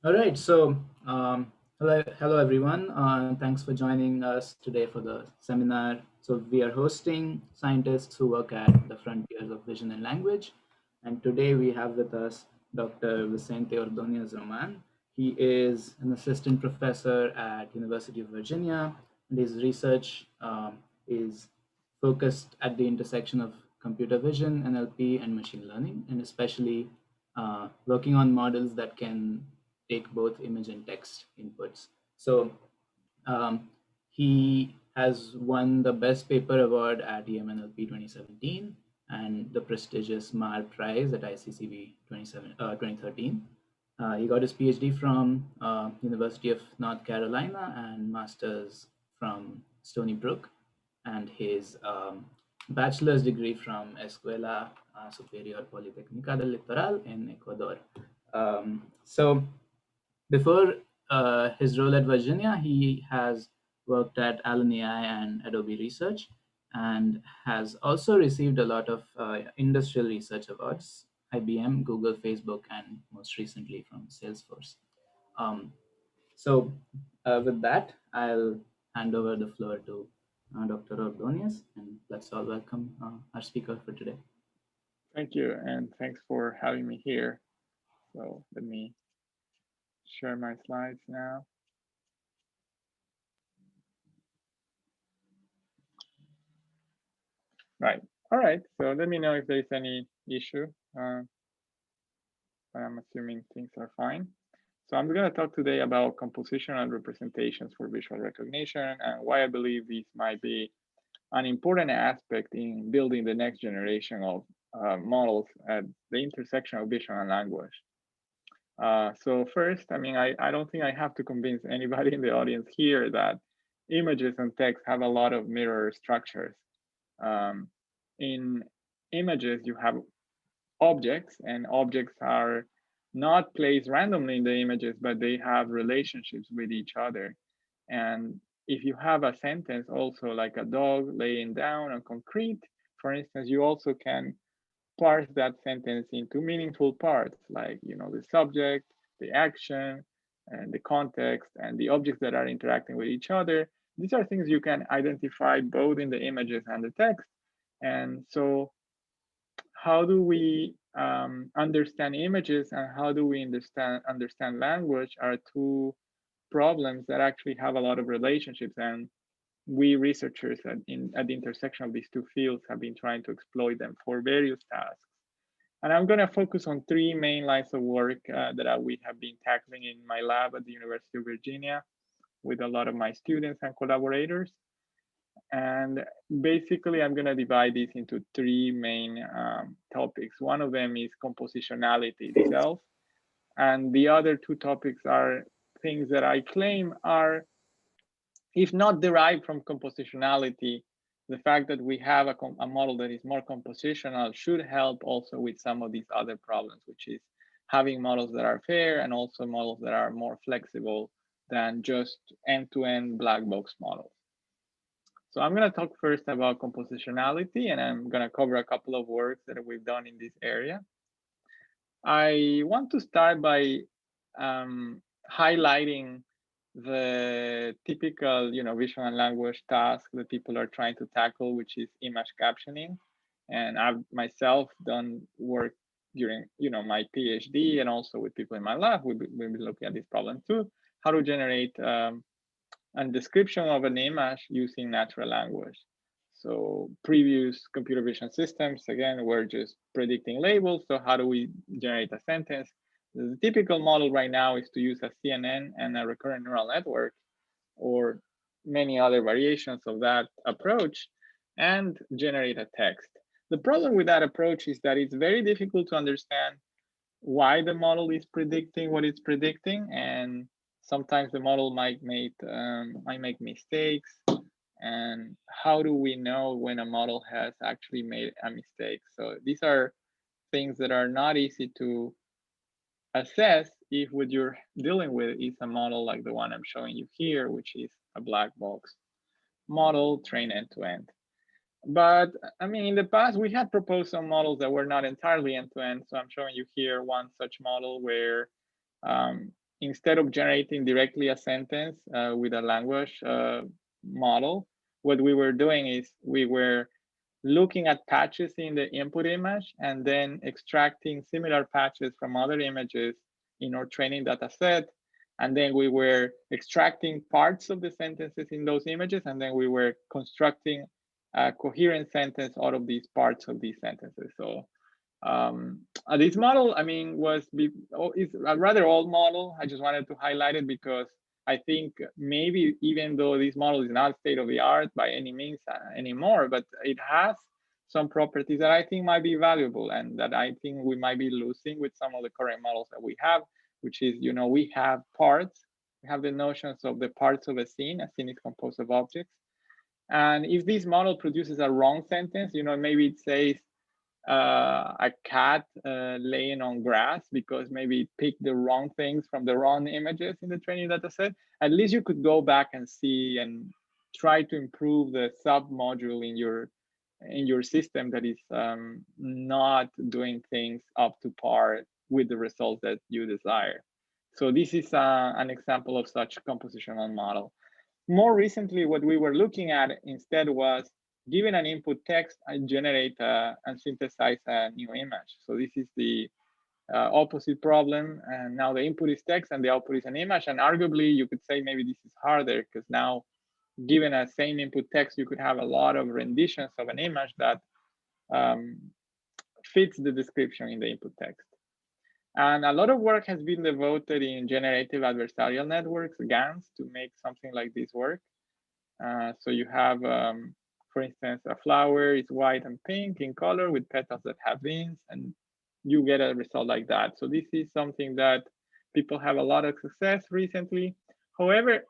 All right, so hello everyone. Thanks for joining us today for the seminar. So we are hosting scientists who work at the frontiers of vision and language, and today we have with us Dr. Vicente Ordonez Roman. He is an assistant professor at University of Virginia, and his research is focused at the intersection of computer vision, NLP, and machine learning, and especially working on models that can take both image and text inputs. So um, he has won the Best Paper Award at EMNLP 2017 and the prestigious MAR Prize at ICCB 2013. He got his PhD from University of North Carolina and master's from Stony Brook, and his bachelor's degree from Escuela Superior Politécnica del Litoral in Ecuador. So before his role at Virginia, he has worked at Allen AI and Adobe Research and has also received a lot of industrial research awards, IBM, Google, Facebook, and most recently from Salesforce. Um, so with that, I'll hand over the floor to Dr. Ordonez, and let's all welcome our speaker for today. Thank you, and thanks for having me here. So let me share my slides now. Right. All right. So let me know if there's any issue. I'm assuming things are fine. So I'm going to talk today about compositional representations for visual recognition and why I believe these might be an important aspect in building the next generation of models at the intersection of vision and language. So first, I don't think I have to convince anybody in the audience here that images and text have a lot of mirror structures. Um, in images, you have objects, and objects are not placed randomly in the images, but they have relationships with each other. And if you have a sentence also like a dog laying down on concrete, for instance, you also can parse that sentence into meaningful parts like the subject, the action, and the context, and the objects that are interacting with each other. These are things you can identify both in the images and the text. And so how do we understand images and how do we understand language are two problems that actually have a lot of relationships, and we researchers at the intersection of these two fields have been trying to exploit them for various tasks. And I'm going to focus on three main lines of work that we have been tackling in my lab at the University of Virginia with a lot of my students and collaborators. And basically, I'm going to divide this into three main topics. One of them is compositionality itself. And the other two topics are things that I claim are, if not derived from compositionality, the fact that we have a model that is more compositional should help also with some of these other problems, which is having models that are fair and also models that are more flexible than just end-to-end black box models. So I'm going to talk first about compositionality, and I'm going to cover a couple of works that we've done in this area. I want to start by highlighting the typical, visual and language task that people are trying to tackle, which is image captioning. And I've myself done work during, my PhD and also with people in my lab. We've been looking at this problem too, how to generate a description of an image using natural language. So previous computer vision systems, again, were just predicting labels. So how do we generate a sentence? The typical model right now is to use a CNN and a recurrent neural network or many other variations of that approach and generate a text. The problem with that approach is that it's very difficult to understand why the model is predicting what it's predicting, and sometimes the model might make mistakes. And how do we know when a model has actually made a mistake? So these are things that are not easy to assess if what you're dealing with is a model like the one I'm showing you here, which is a black box model trained end to end. But in the past, we had proposed some models that were not entirely end to end. So I'm showing you here one such model where instead of generating directly a sentence with a language model, what we were doing is we were looking at patches in the input image and then extracting similar patches from other images in our training data set. And then we were extracting parts of the sentences in those images, and then we were constructing a coherent sentence out of these parts of these sentences. So this model, I mean, is a rather old model. I just wanted to highlight it because I think maybe even though this model is not state of the art by any means anymore, but it has some properties that I think might be valuable and that I think we might be losing with some of the current models that we have, which is, we have parts, we have the notions of the parts of a scene is composed of objects. And if this model produces a wrong sentence, maybe it says, a cat laying on grass because maybe it picked the wrong things from the wrong images in the training data set, at least you could go back and see and try to improve the sub module in your system that is not doing things up to par with the results that you desire. So this is an example of such compositional model. More recently, what we were looking at instead was given an input text, I generate and synthesize a new image. So this is the opposite problem. And now the input is text and the output is an image. And arguably, you could say maybe this is harder because now, given a same input text, you could have a lot of renditions of an image that fits the description in the input text. And a lot of work has been devoted in generative adversarial networks, GANs, to make something like this work. So you have, for instance, a flower is white and pink in color with petals that have veins, and you get a result like that. So this is something that people have a lot of success recently. However,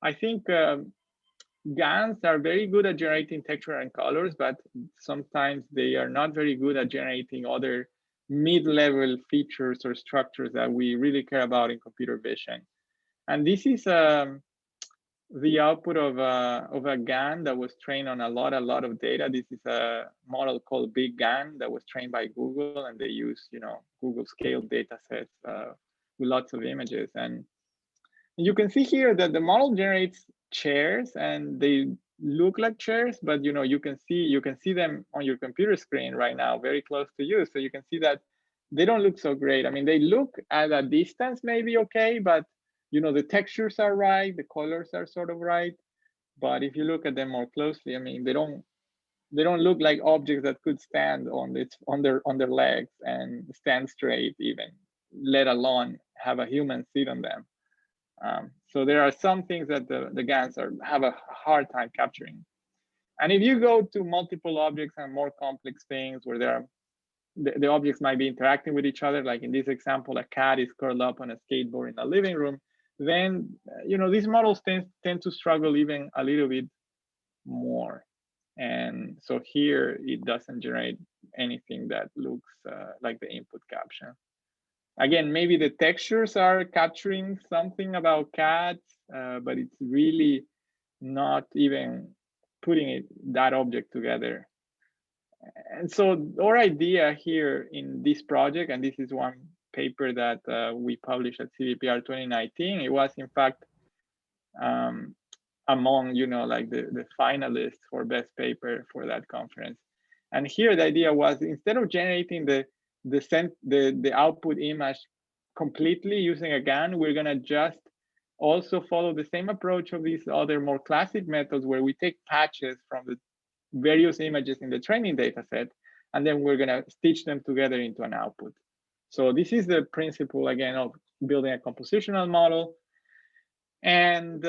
I think GANs are very good at generating texture and colors, but sometimes they are not very good at generating other mid-level features or structures that we really care about in computer vision. And this is the output of a GAN that was trained on a lot of data. This is a model called Big GAN that was trained by Google, and they use Google scale data sets with lots of images. And you can see here that the model generates chairs, and they look like chairs, but you can see them on your computer screen right now, very close to you. So you can see that they don't look so great. I mean, they look at a distance maybe okay, but the textures are right, the colors are sort of right. But if you look at them more closely, I mean, they don't look like objects that could stand on their legs and stand straight even, let alone have a human sit on them. So there are some things that the GANs have a hard time capturing. And if you go to multiple objects and more complex things where the objects might be interacting with each other, like in this example, a cat is curled up on a skateboard in a living room, then these models tend to struggle even a little bit more. And so here it doesn't generate anything that looks like the input caption. Again, maybe the textures are capturing something about cats, but it's really not even putting that object together. And so our idea here in this project, and this is one paper that we published at CVPR 2019, it was in fact among like the finalists for best paper for that conference. And here the idea was, instead of generating the output image completely using a GAN, we're gonna just also follow the same approach of these other more classic methods where we take patches from the various images in the training data set, and then we're gonna stitch them together into an output. So this is the principle, again, of building a compositional model. And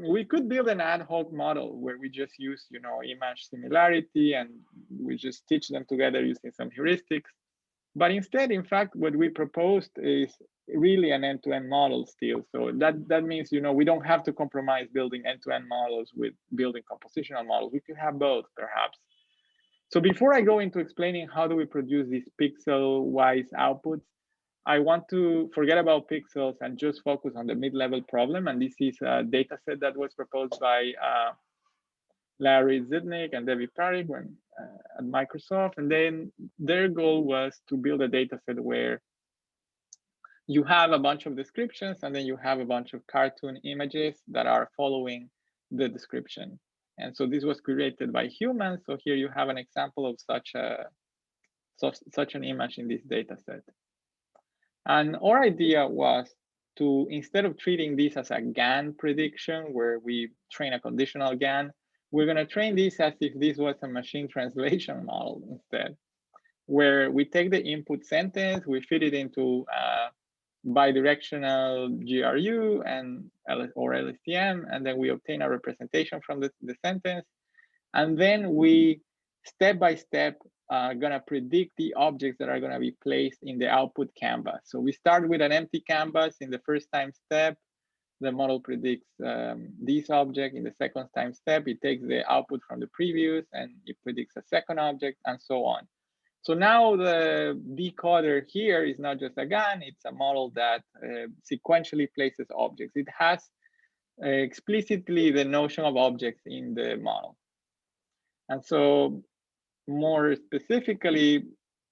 we could build an ad hoc model where we just use, image similarity, and we just stitch them together using some heuristics. But instead, in fact, what we proposed is really an end-to-end model still. So that means, we don't have to compromise building end-to-end models with building compositional models. We could have both, perhaps. So before I go into explaining how do we produce these pixel-wise outputs, I want to forget about pixels and just focus on the mid-level problem. And this is a data set that was proposed by Larry Zidnik and David Parikh at Microsoft. And then their goal was to build a data set where you have a bunch of descriptions, and then you have a bunch of cartoon images that are following the description. And so this was created by humans. So here you have an example of such an image in this data set. And our idea was to, instead of treating this as a GAN prediction where we train a conditional GAN, we're going to train this as if this was a machine translation model instead, where we take the input sentence, we feed it into bidirectional GRU or LSTM, and then we obtain a representation from the sentence. And then we, step by step, gonna predict the objects that are gonna be placed in the output canvas. So we start with an empty canvas in the first time step. The model predicts this object. In the second time step, it takes the output from the previous and it predicts a second object, and so on. So now the decoder here is not just a GAN, it's a model that sequentially places objects. It has explicitly the notion of objects in the model. And so more specifically,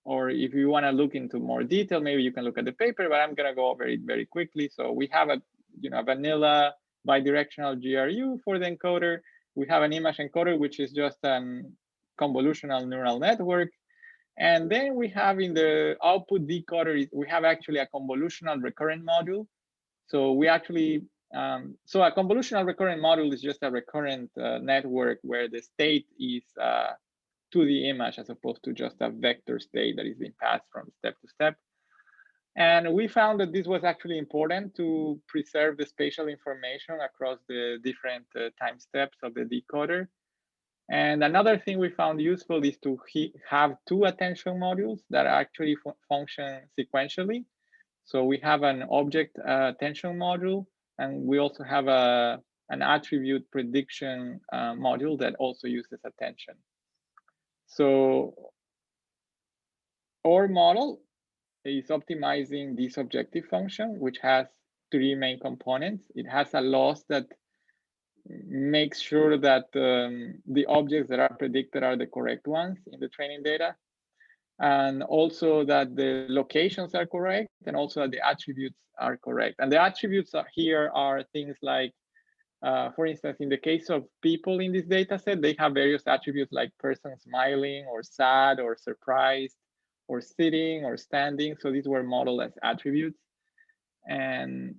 or if you want to look into more detail, maybe you can look at the paper, but I'm going to go over it very quickly. So we have a vanilla bidirectional GRU for the encoder. We have an image encoder, which is just a convolutional neural network. And then we have in the output decoder, we have actually a convolutional recurrent module. So we actually, so a convolutional recurrent module is just a recurrent network where the state is to the image as opposed to just a vector state that is being passed from step to step. And we found that this was actually important to preserve the spatial information across the different time steps of the decoder. And another thing we found useful is to have two attention modules that actually function sequentially. So we have an object attention module, and we also have an attribute prediction module that also uses attention. So our model is optimizing this objective function, which has three main components. It has a loss that makes sure that the objects that are predicted are the correct ones in the training data, and also that the locations are correct, and also that the attributes are correct. And the attributes here are things like, for instance, in the case of people in this data set, they have various attributes like person smiling or sad or surprised or sitting or standing. So these were modeled as attributes. And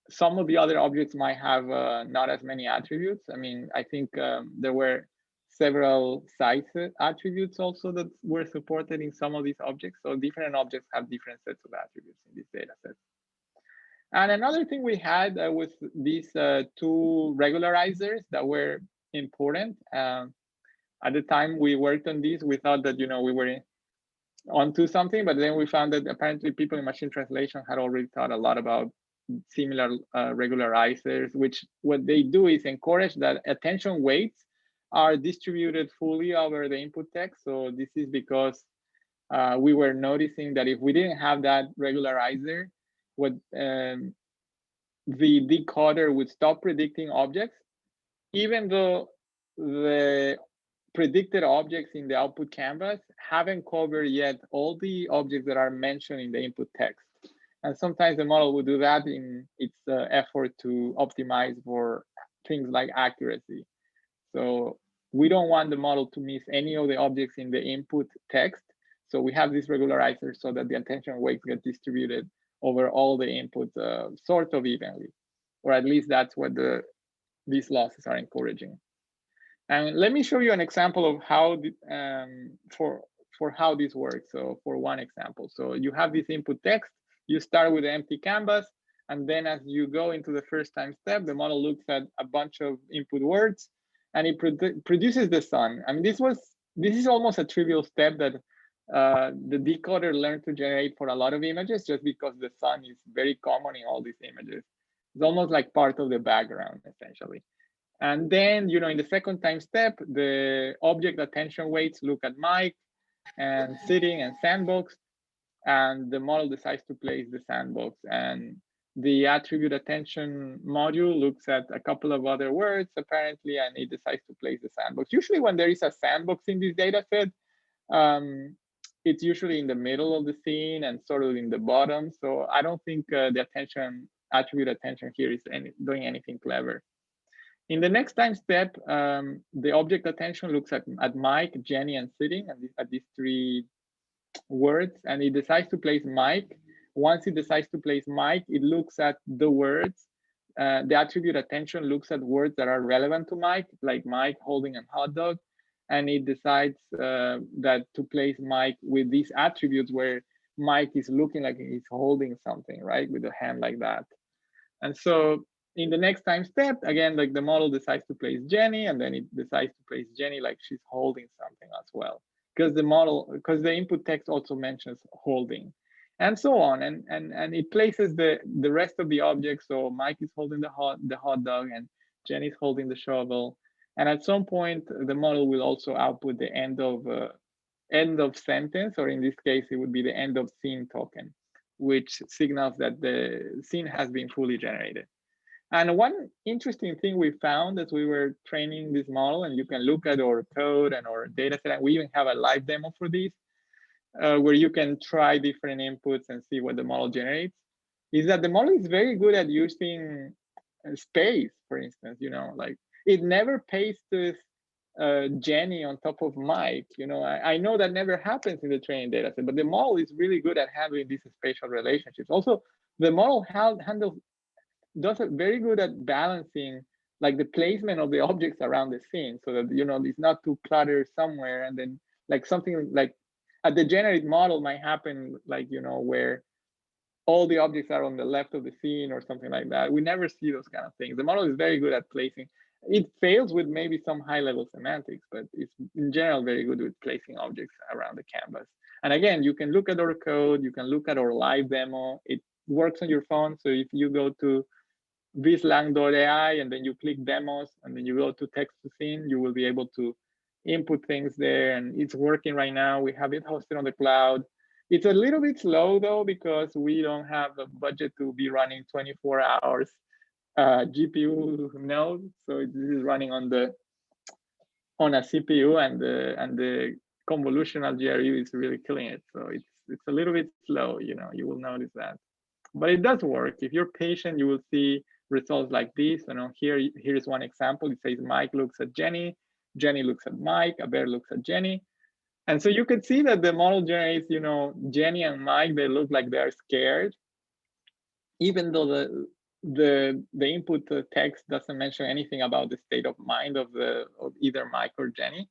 some of the other objects might have not as many attributes. I mean, I think there were several size attributes also that were supported in some of these objects. So different objects have different sets of attributes in this data set. And another thing we had was these two regularizers that were important. At the time we worked on this, we thought that, we were onto something, but then we found that apparently people in machine translation had already thought a lot about similar regularizers, which what they do is encourage that attention weights are distributed fully over the input text. So this is because we were noticing that if we didn't have that regularizer, what the decoder would stop predicting objects, even though the predicted objects in the output canvas haven't covered yet all the objects that are mentioned in the input text. And sometimes the model will do that in its effort to optimize for things like accuracy. So we don't want the model to miss any of the objects in the input text. So we have this regularizer so that the attention weights get distributed over all the inputs sort of evenly, or at least that's what these losses are encouraging. And let me show you an example of how for how this works. So for one example, so you have this input text, you start with an empty canvas, and then as you go into the first time step, the model looks at a bunch of input words, and it produces the sun. I mean, this is almost a trivial step that the decoder learned to generate for a lot of images, just because the sun is very common in all these images. It's almost like part of the background, essentially. And then, in the second time step, the object attention weights look at Mike and sitting and sandbox, and the model decides to place the sandbox. And the attribute attention module looks at a couple of other words, apparently, and it decides to place the sandbox. Usually when there is a sandbox in this data set, it's usually in the middle of the scene and sort of in the bottom. So I don't think the attribute attention here is doing anything clever. In the next time step, the object attention looks at Mike, Jenny, and sitting, and at these three words, and it decides to place Mike. Once it decides to place Mike, it looks at the words. The attribute attention looks at words that are relevant to Mike, like Mike holding a hot dog, and it decides that to place Mike with these attributes where Mike is looking like he's holding something, right, with a hand like that. And so in the next time step, again, like the model decides to place Jenny, and then it decides to place Jenny like she's holding something as well, because the input text also mentions holding, and so on, and it places the rest of the objects. So Mike is holding the hot dog, and Jenny's holding the shovel, and at some point the model will also output the end of sentence, or in this case it would be the end of scene token, which signals that the scene has been fully generated. And one interesting thing we found as we were training this model, and you can look at our code and our data set, and we even have a live demo for this, where you can try different inputs and see what the model generates, is that the model is very good at using space, for instance, like it never pastes Jenny on top of Mike. I know that never happens in the training data set, but the model is really good at handling these spatial relationships. Also, the model does it very good at balancing like the placement of the objects around the scene, so that it's not too cluttered somewhere, and then like something like a degenerate model might happen, like where all the objects are on the left of the scene or something like that. We never see those kind of things. The model is very good at placing. It fails with maybe some high-level semantics, but it's in general very good with placing objects around the canvas. And again, you can look at our code, you can look at our live demo. It works on your phone. So if you go to vislang.ai and then you click demos and then you go to text to scene, you will be able to input things there, and it's working right now. We have it hosted on the cloud. It's a little bit slow though, because we don't have a budget to be running 24 hours GPU node. So this is running on a CPU, and the convolutional GRU is really killing it. So it's a little bit slow, you will notice that. But it does work. If you're patient, you will see results like this. Here's one example. It says Mike looks at Jenny, Jenny looks at Mike, Abel looks at Jenny. And so you can see that the model generates, Jenny and Mike, they look like they're scared, even though the input text doesn't mention anything about the state of mind of either Mike or Jenny.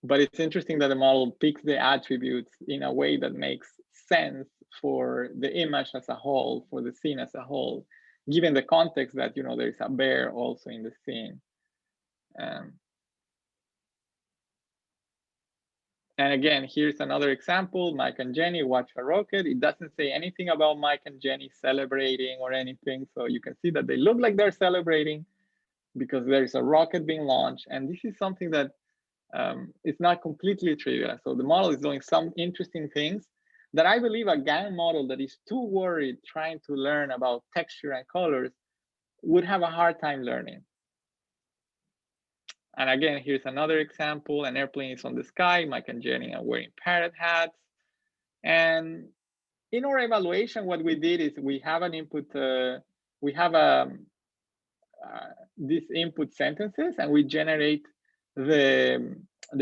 But it's interesting that the model picks the attributes in a way that makes sense for the image as a whole, for the scene as a whole, given the context that there's a bear also in the scene. And again, here's another example. Mike and Jenny watch a rocket. It doesn't say anything about Mike and Jenny celebrating or anything. So you can see that they look like they're celebrating because there's a rocket being launched. And this is something that it's not completely trivial. So the model is doing some interesting things that I believe a GAN model that is too worried trying to learn about texture and colors would have a hard time learning. And again, here's another example. An airplane is on the sky. Mike and Jenny are wearing parrot hats. And in our evaluation, what we did is we have an input, we have these input sentences, and we generate the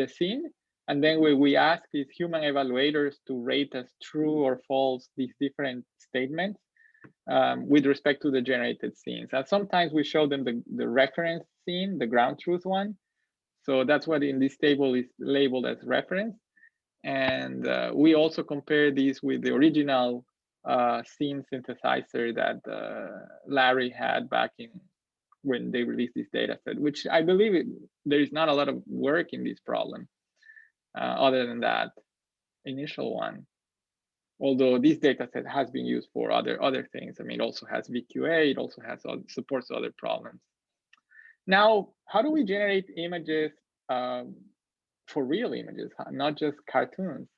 scene. And then we ask these human evaluators to rate as true or false these different statements with respect to the generated scenes. And sometimes we show them the reference scene, the ground truth one. So that's what in this table is labeled as reference. And we also compare these with the original scene synthesizer that Larry had back when they released this data set, which I believe there is not a lot of work in this problem other than that initial one. Although this data set has been used for other things. I mean, it also has VQA, it also has supports other problems. Now, how do we generate images for real images, not just cartoons?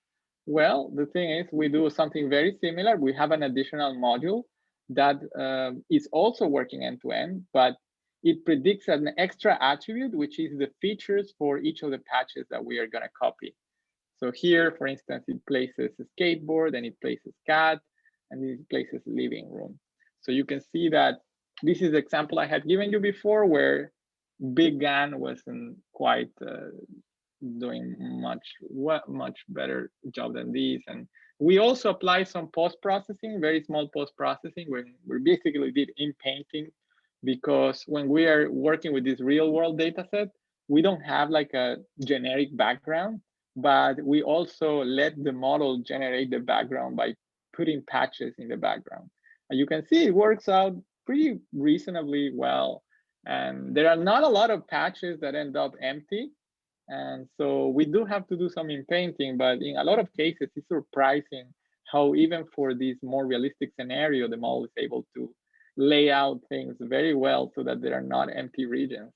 Well, the thing is, we do something very similar. We have an additional module that is also working end-to-end, but it predicts an extra attribute, which is the features for each of the patches that we are going to copy. So here, for instance, it places a skateboard, and it places cat, and it places living room. So you can see that this is the example I had given you before, where Big GAN wasn't quite doing much better job than these. And we also apply some post-processing, very small post-processing, when we basically did in painting, because when we are working with this real-world data set, we don't have like a generic background, but we also let the model generate the background by putting patches in the background. And you can see it works out pretty reasonably well. And there are not a lot of patches that end up empty. And so we do have to do some in painting, but in a lot of cases, it's surprising how even for this more realistic scenario, the model is able to lay out things very well so that there are not empty regions.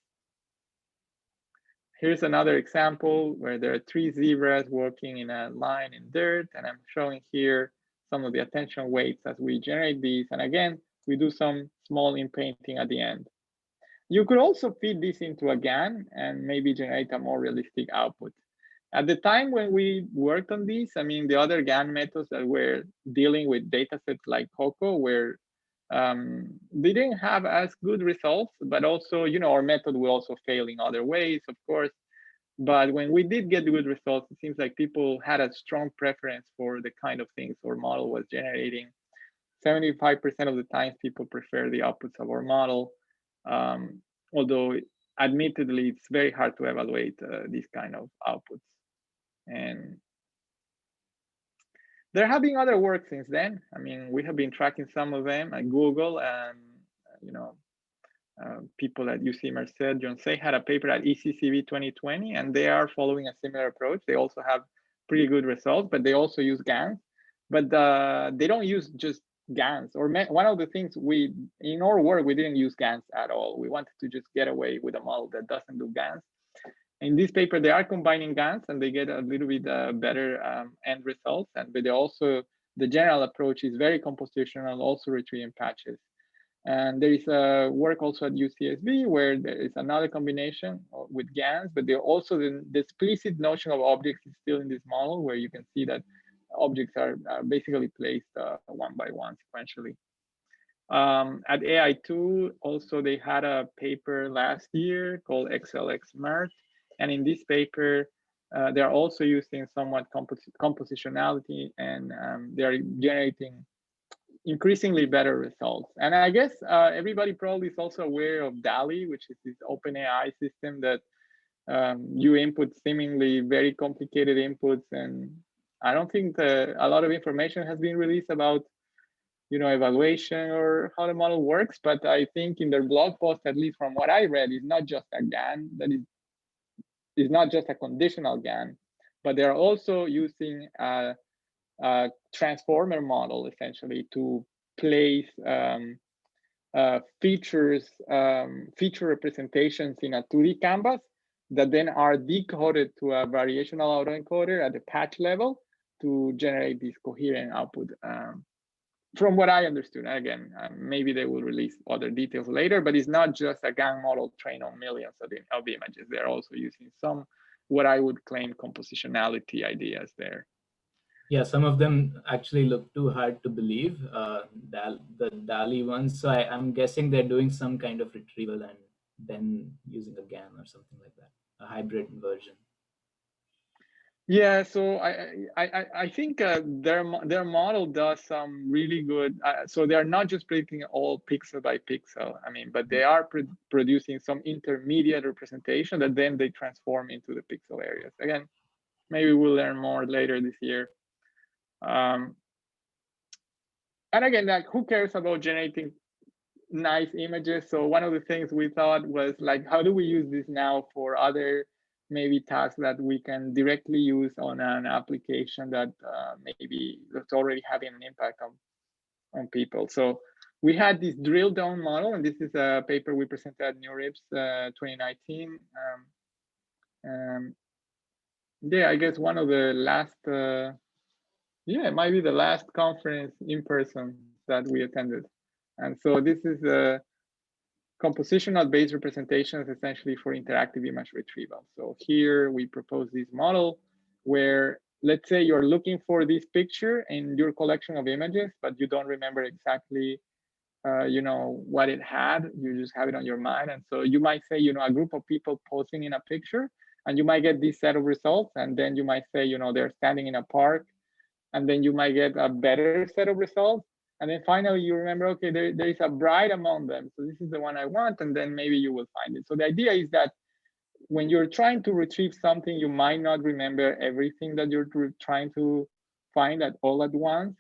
Here's another example where there are 3 zebras walking in a line in dirt, and I'm showing here some of the attention weights as we generate these. And again, we do some small in painting at the end. You could also feed this into a GAN and maybe generate a more realistic output. At the time when we worked on these, I mean, the other GAN methods that were dealing with datasets like COCO were they didn't have as good results, but also, you know, our method will also fail in other ways, of course. But when we did get good results, it seems like people had a strong preference for the kind of things our model was generating. 75% of the times people prefer the outputs of our model, although admittedly it's very hard to evaluate these kind of outputs. And there have been other work since then. I mean, we have been tracking some of them at Google, and you know, people at UC Merced, John Say had a paper at ECCV 2020, and they are following a similar approach. They also have pretty good results, but they also use GANs. But they don't use just GANs. Or one of the things in our work, we didn't use GANs at all. We wanted to just get away with a model that doesn't do GANs. In this paper, they are combining GANs, and they get a little bit better end results. But they also, the general approach is very compositional, also retrieving patches. And there is a work also at UCSB where there is another combination with GANs, but there also the explicit notion of objects is still in this model, where you can see that objects are basically placed one by one sequentially. At AI2, also they had a paper last year called XLX-MERT. And in this paper, they're also using somewhat compositionality, and they're generating increasingly better results. And I guess everybody probably is also aware of DALI, which is this OpenAI system that you input seemingly very complicated inputs. And I don't think a lot of information has been released about, you know, evaluation or how the model works. But I think in their blog post, at least from what I read, it's not just a GAN, that is not just a conditional GAN, but they're also using a transformer model essentially to place feature representations in a 2D canvas that then are decoded to a variational autoencoder at the patch level to generate this coherent output. From what I understood, again, maybe they will release other details later, but it's not just a GAN model trained on millions of images. They're also using some, what I would claim, compositionality ideas there. Yeah, some of them actually look too hard to believe, the DALI ones. So I'm guessing they're doing some kind of retrieval and then using a GAN or something like that, a hybrid version. Yeah, so I think their model does some really good. So they are not just predicting all pixel by pixel. I mean, but they are producing some intermediate representation that then they transform into the pixel areas. Again, maybe we'll learn more later this year. And again, like, who cares about generating nice images? So one of the things we thought was like, how do we use this now for other maybe tasks that we can directly use on an application that maybe that's already having an impact on people. So we had this drill down model, and this is a paper we presented at NeurIPS 2019. Yeah, I guess one of the last, yeah, it might be the last conference in person that we attended. And so this is a compositional based representations essentially for interactive image retrieval. So here we propose this model where let's say you're looking for this picture in your collection of images, but you don't remember exactly what it had. You just have it on your mind. And so you might say, a group of people posing in a picture, and you might get this set of results. And then you might say, they're standing in a park, and then you might get a better set of results. And then finally you remember, okay, there is a bride among them. So this is the one I want. And then maybe you will find it. So the idea is that when you're trying to retrieve something, you might not remember everything that you're trying to find all at once.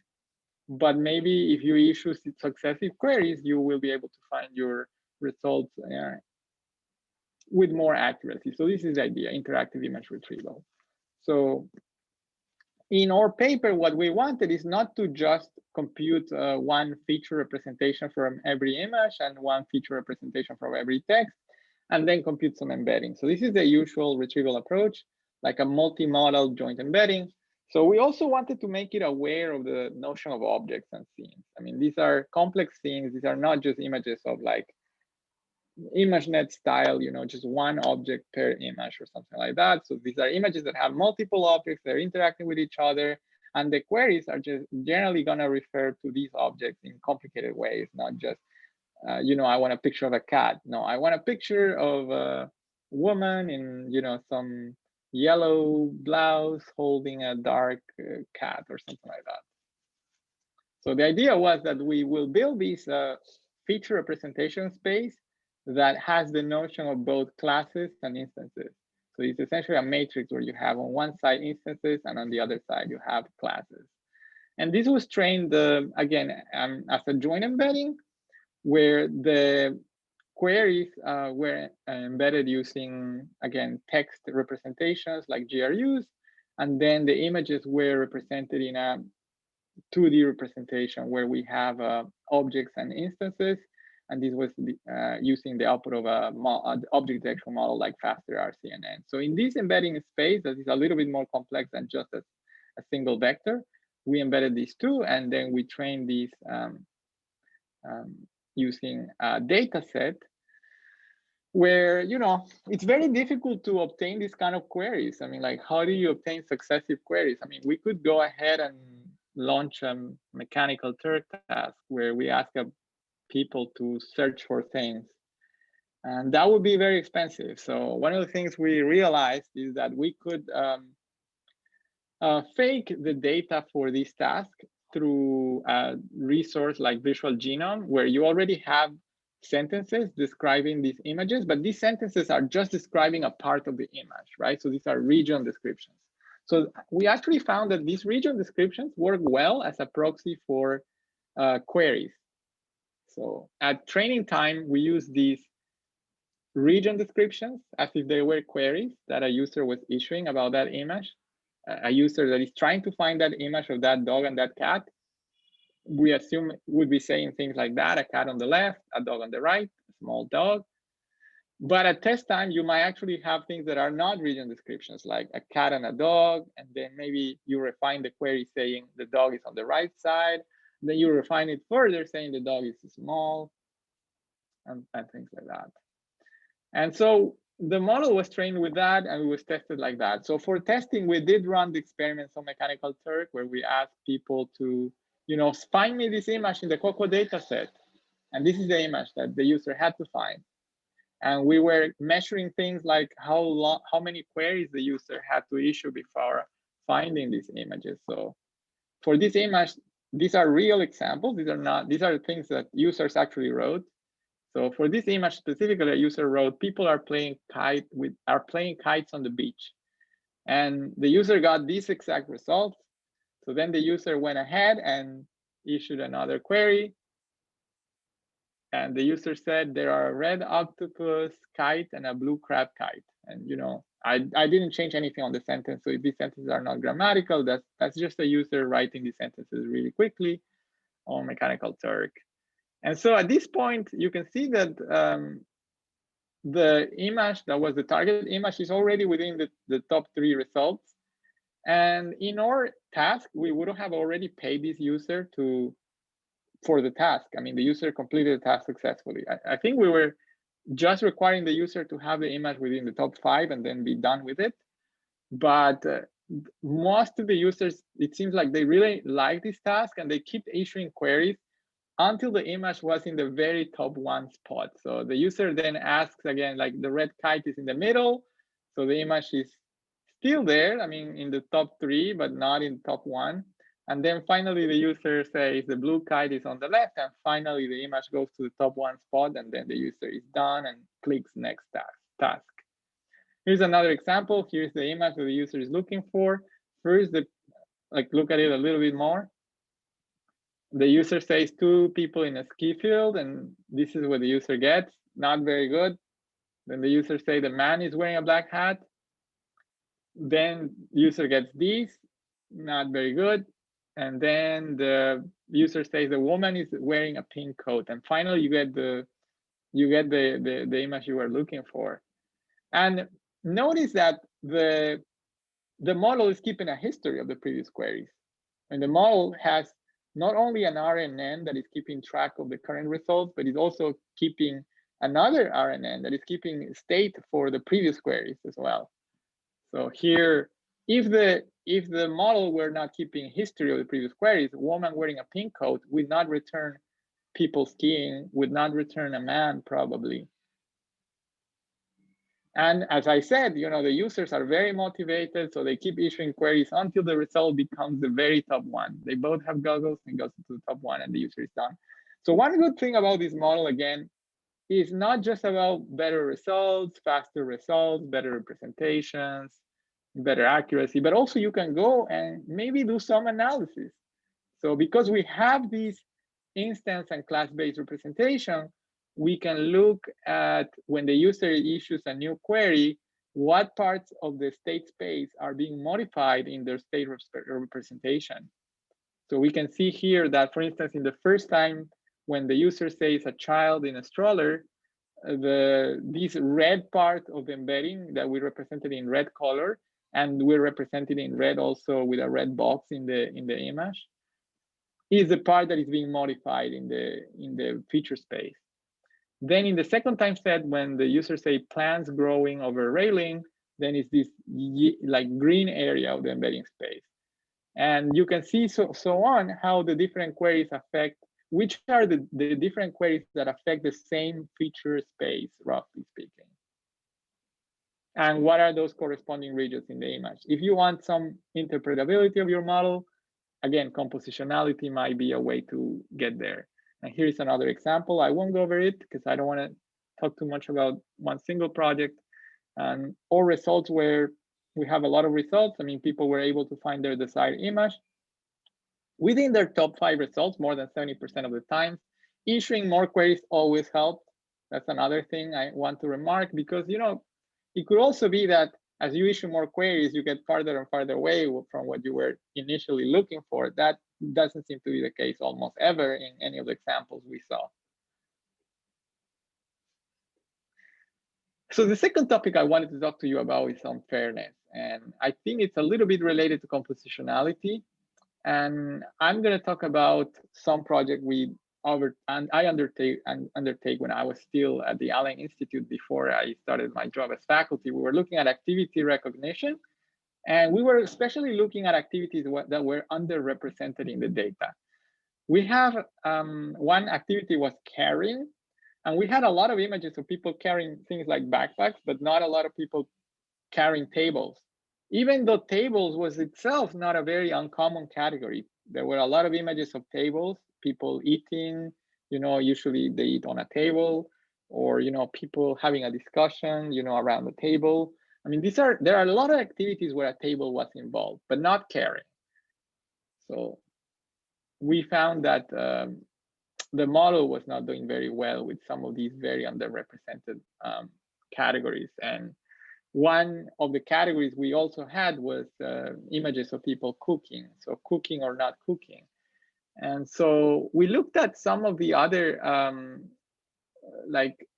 But maybe if you issue successive queries, you will be able to find your results with more accuracy. So this is the idea, interactive image retrieval. So in our paper, what we wanted is not to just compute one feature representation from every image and one feature representation from every text, and then compute some embedding. So this is the usual retrieval approach, like a multi-modal joint embedding. So we also wanted to make it aware of the notion of objects and scenes. I mean, these are complex scenes. These are not just images of like ImageNet style, just one object per image or something like that. So these are images that have multiple objects, they're interacting with each other, and the queries are just generally going to refer to these objects in complicated ways, not just, I want a picture of a cat. No, I want a picture of a woman in, some yellow blouse holding a dark cat or something like that. So the idea was that we will build this feature representation space that has the notion of both classes and instances. So it's essentially a matrix where you have on one side instances and on the other side you have classes. And this was trained, again, as a joint embedding, where the queries were embedded using, again, text representations like GRUs, and then the images were represented in a 2D representation where we have objects and instances, and this was using the output of an object detection model like faster RCNN. So in this embedding space that is a little bit more complex than just a single vector, we embedded these two, and then we trained these using a data set where, it's very difficult to obtain this kind of queries. I mean, like, how do you obtain successive queries? I mean, we could go ahead and launch a mechanical Turk task where we ask people to search for things, and that would be very expensive. So one of the things we realized is that we could fake the data for this task through a resource like Visual Genome, where you already have sentences describing these images, but these sentences are just describing a part of the image, right? So these are region descriptions. So we actually found that these region descriptions work well as a proxy for queries. So at training time, we use these region descriptions as if they were queries that a user was issuing about that image. A user that is trying to find that image of that dog and that cat, we assume would be saying things like that: a cat on the left, a dog on the right, a small dog. But at test time, you might actually have things that are not region descriptions, like a cat and a dog, and then maybe you refine the query saying the dog is on the right side. Then you refine it further saying the dog is small, and things like that. And so the model was trained with that, and it was tested like that. So for testing, we did run the experiments on Mechanical Turk, where we asked people to, find me this image in the COCO data set. And this is the image that the user had to find. And we were measuring things like how many queries the user had to issue before finding these images. So for this image, these are real examples. These are things that users actually wrote. So for this image specifically, a user wrote, people are playing kites on the beach. And the user got these exact results. So then the user went ahead and issued another query. And the user said there are a red octopus kite and a blue crab kite. And I didn't change anything on the sentence. So if these sentences are not grammatical, that's just a user writing these sentences really quickly on Mechanical Turk. And so at this point, you can see that the image that was the target image is already within the top 3 results. And in our task, we would have already paid this user for the task. I mean, the user completed the task successfully. I think we were just requiring the user to have the image within the top 5 and then be done with it. But most of the users, it seems like they really like this task and they keep issuing queries until the image was in the very top one spot. So the user then asks again, like the red kite is in the middle. So the image is still there, I mean, in the top 3, but not in top 1. And then finally the user says the blue kite is on the left, and finally the image goes to the top 1 spot, and then the user is done and clicks next task. Here's another example. Here's the image that the user is looking for. First, look at it a little bit more. The user says 2 people in a ski field, and this is what the user gets. Not very good. Then the user says the man is wearing a black hat. Then user gets this, not very good. And then the user says the woman is wearing a pink coat. And finally, you get the image you were looking for. And notice that the model is keeping a history of the previous queries. And the model has not only an RNN that is keeping track of the current results, but it's also keeping another RNN that is keeping state for the previous queries as well. So here, if the model were not keeping history of the previous queries, a woman wearing a pink coat would not return people skiing, would not return a man probably. And as I said, the users are very motivated, so they keep issuing queries until the result becomes the very top one. They both have goggles and goes to the top one, and the user is done. So one good thing about this model, again, is not just about better results, faster results, better representations, better accuracy, but also you can go and maybe do some analysis. So because we have this instance and class-based representation, we can look at when the user issues a new query, what parts of the state space are being modified in their state representation. So we can see here that, for instance, in the first time when the user says a child in a stroller, this red part of the embedding that we represented in red color, and we're represented in red also with a red box in the image, is the part that is being modified in the feature space. Then in the second time set, when the user say plants growing over railing, then it's this like green area of the embedding space. And you can see so on how the different queries affect, which are the different queries that affect the same feature space, roughly speaking. And what are those corresponding regions in the image? If you want some interpretability of your model, again, compositionality might be a way to get there. And here's another example. I won't go over it because I don't want to talk too much about one single project. And all results where we have a lot of results. I mean, people were able to find their desired image within their top 5 results more than 70% of the time. Issuing more queries always helped. That's another thing I want to remark, because it could also be that as you issue more queries, you get farther and farther away from what you were initially looking for. That doesn't seem to be the case almost ever in any of the examples we saw. So the second topic I wanted to talk to you about is unfairness. And I think it's a little bit related to compositionality. And I'm going to talk about some project I undertake when I was still at the Allen Institute before I started my job as faculty. We were looking at activity recognition, and we were especially looking at activities that were underrepresented in the data. We have one activity was carrying, and we had a lot of images of people carrying things like backpacks, but not a lot of people carrying tables. Even though tables was itself not a very uncommon category. There were a lot of images of tables, people eating, usually they eat on a table, or, people having a discussion, around the table. I mean, there are a lot of activities where a table was involved, but not carrying. So we found that the model was not doing very well with some of these very underrepresented categories. And one of the categories we also had was images of people cooking, so cooking or not cooking. And so we looked at some of the other like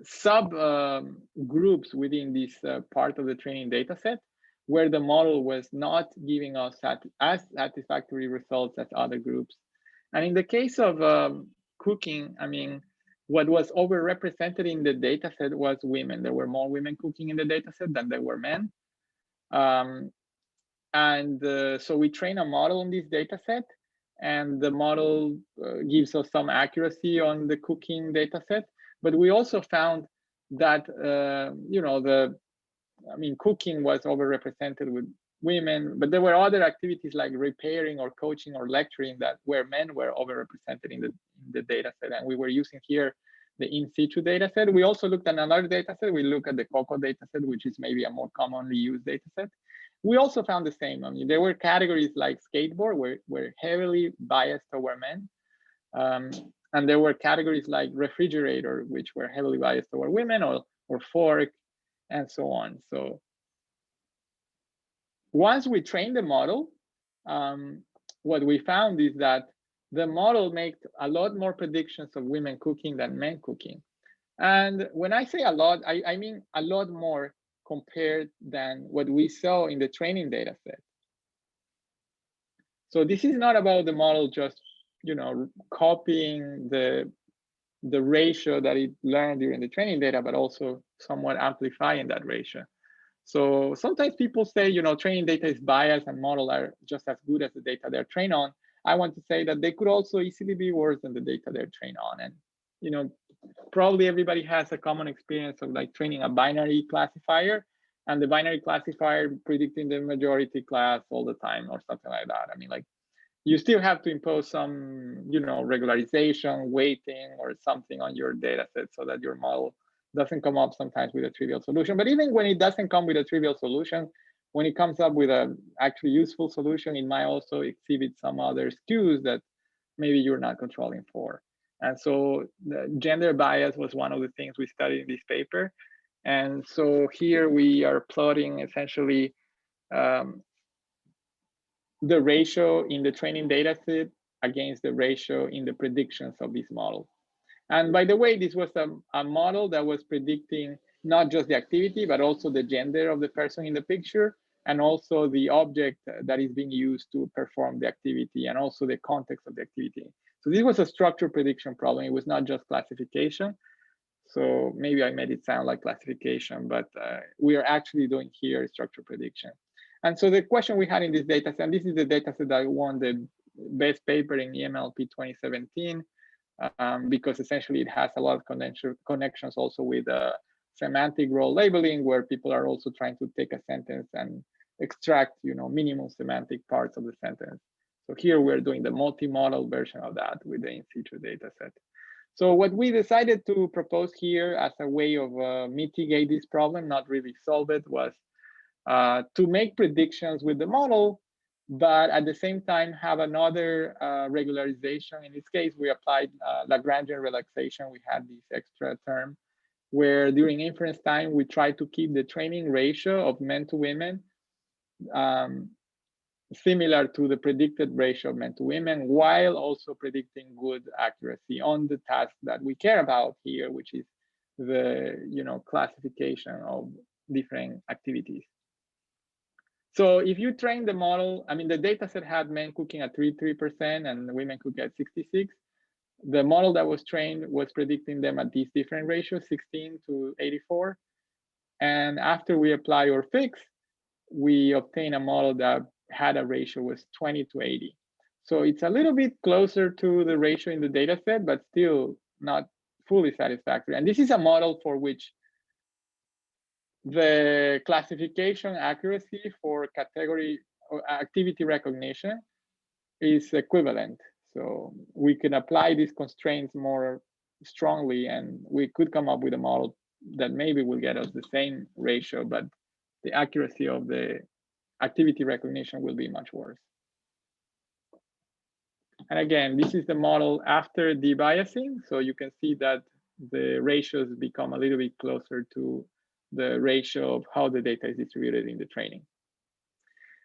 sub groups within this part of the training data set, where the model was not giving us as satisfactory results as other groups. And in the case of cooking, I mean, what was overrepresented in the data set was women. There were more women cooking in the data set than there were men. And so we train a model on this data set, and the model gives us some accuracy on the cooking data set. But we also found that, cooking was overrepresented with women, but there were other activities like repairing or coaching or lecturing that where men were overrepresented in the data set. And we were using here the in situ data set. We also looked at another data set. We look at the COCO data set, which is maybe a more commonly used data set. We also found the same. I mean, there were categories like skateboard were heavily biased toward men. And there were categories like refrigerator, which were heavily biased toward women, or fork, and so on. So once we trained the model, what we found is that the model made a lot more predictions of women cooking than men cooking. And when I say a lot, I mean a lot more compared than what we saw in the training data set. So this is not about the model just, copying the ratio that it learned during the training data, but also somewhat amplifying that ratio. So sometimes people say, training data is biased and models are just as good as the data they're trained on. I want to say that they could also easily be worse than the data they're trained on. And, probably everybody has a common experience of like training a binary classifier, and the binary classifier predicting the majority class all the time or something like that. I mean, like, you still have to impose some, regularization, weighting, or something on your data set so that your model doesn't come up sometimes with a trivial solution. But even when it doesn't come with a trivial solution, when it comes up with an actually useful solution, it might also exhibit some other skews that maybe you're not controlling for. And so the gender bias was one of the things we studied in this paper. And so here we are plotting essentially the ratio in the training data set against the ratio in the predictions of this model. And by the way, this was a model that was predicting not just the activity, but also the gender of the person in the picture, and also the object that is being used to perform the activity, and also the context of the activity. So this was a structure prediction problem. It was not just classification. So maybe I made it sound like classification, but we are actually doing here structure prediction. And so the question we had in this data set, and this is the data set that won the best paper in EMLP 2017, because essentially it has a lot of connections also with semantic role labeling, where people are also trying to take a sentence and extract, minimum semantic parts of the sentence. So here we're doing the multi-model version of that with the in situ data set. So what we decided to propose here as a way of mitigate this problem, not really solve it, was to make predictions with the model, but at the same time have another regularization. In this case, we applied Lagrangian relaxation. We had this extra term where during inference time, we try to keep the training ratio of men to women similar to the predicted ratio of men to women, while also predicting good accuracy on the task that we care about here, which is the classification of different activities. So if you train the model, I mean, the data set had men cooking at 33% and women cooking at 66. The model that was trained was predicting them at these different ratios, 16 to 84. And after we apply or fix, we obtain a model that had a ratio was 20 to 80. So it's a little bit closer to the ratio in the data set, but still not fully satisfactory. And this is a model for which the classification accuracy for category or activity recognition is equivalent. So we can apply these constraints more strongly, and we could come up with a model that maybe will get us the same ratio, but the accuracy of the activity recognition will be much worse. And again, this is the model after debiasing. So you can see that the ratios become a little bit closer to the ratio of how the data is distributed in the training.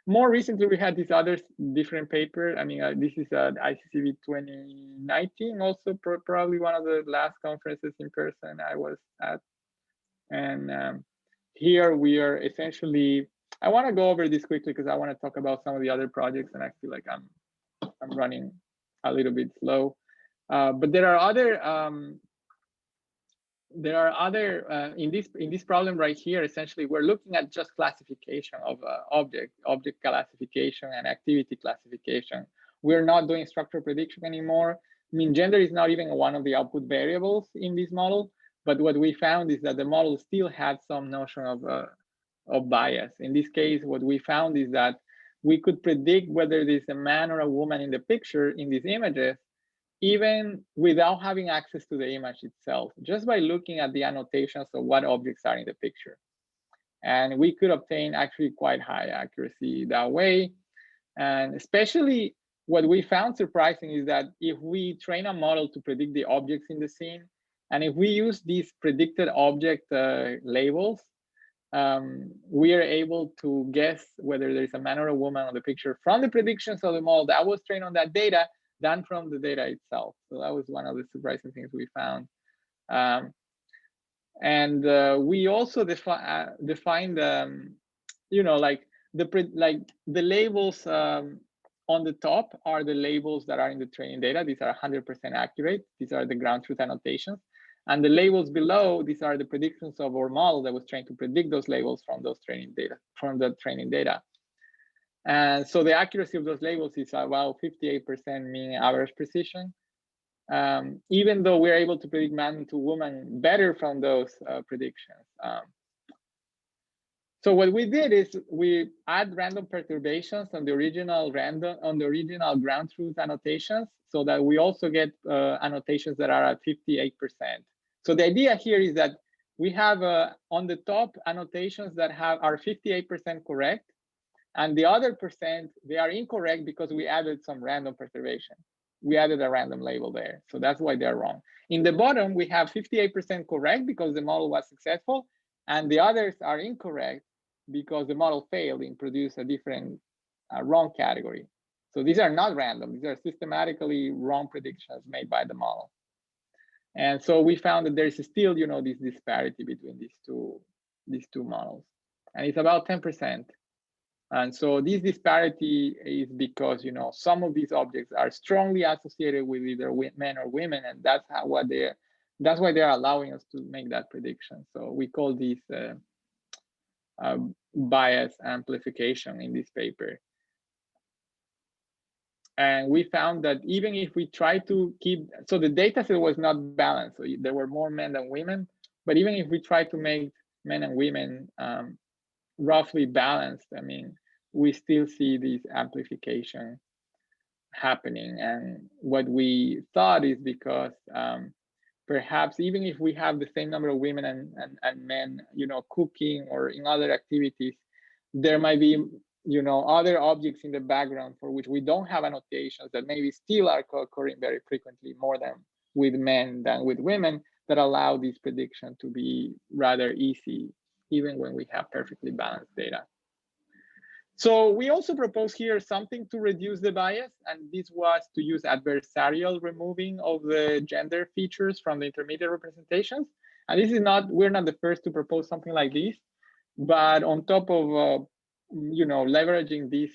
More recently, we had this other different paper. I mean, this is at ICCV 2019, also probably one of the last conferences in person I was at. And here we are essentially, I want to go over this quickly because I want to talk about some of the other projects, and I feel like I'm running a little bit slow. But there are other there are other in this problem right here. Essentially, we're looking at just classification of object classification and activity classification. We're not doing structure prediction anymore. I mean, gender is not even one of the output variables in this model. But what we found is that the model still had some notion of bias. In this case, what we found is that we could predict whether there's a man or a woman in the picture in these images, even without having access to the image itself, just by looking at the annotations of what objects are in the picture. And we could obtain actually quite high accuracy that way. And especially what we found surprising is that if we train a model to predict the objects in the scene, and if we use these predicted object labels, we are able to guess whether there's a man or a woman on the picture from the predictions of the model that was trained on that data than from the data itself. So that was one of the surprising things we found. And we also defined, you know, like the labels on the top are the labels that are in the training data. These are 100% accurate. These are the ground truth annotations. And the labels below, these are the predictions of our model that was trying to predict those labels from those training data, from the training data. And so the accuracy of those labels is about 58% mean average precision. Even though we're able to predict man to woman better from those predictions. So what we did is we add random perturbations on the original ground truth annotations, so that we also get annotations that are at 58%. So the idea here is that we have on the top annotations that are 58% correct, and the other percent, they are incorrect because we added some random perturbation. We added a random label there, so that's why they're wrong. In the bottom, we have 58% correct because the model was successful, and the others are incorrect because the model failed and produced a different wrong category. So these are not random, these are systematically wrong predictions made by the model. And so we found that there is still, you know, this disparity between these two models, and it's about 10%. And so this disparity is because, you know, some of these objects are strongly associated with either men or women, and that's why they're allowing us to make that prediction. So we call this bias amplification in this paper. And we found that even if we try to keep, so the data set was not balanced, so there were more men than women, but even if we try to make men and women roughly balanced, I mean, we still see this amplification happening. And what we thought is because perhaps even if we have the same number of women and men, you know, cooking or in other activities, there might be, you know, other objects in the background for which we don't have annotations that maybe still are occurring very frequently, more than with men than with women, that allow this prediction to be rather easy, even when we have perfectly balanced data. So we also propose here something to reduce the bias, and this was to use adversarial removing of the gender features from the intermediate representations. And this is not, we're not the first to propose something like this, but on top of you know, leveraging this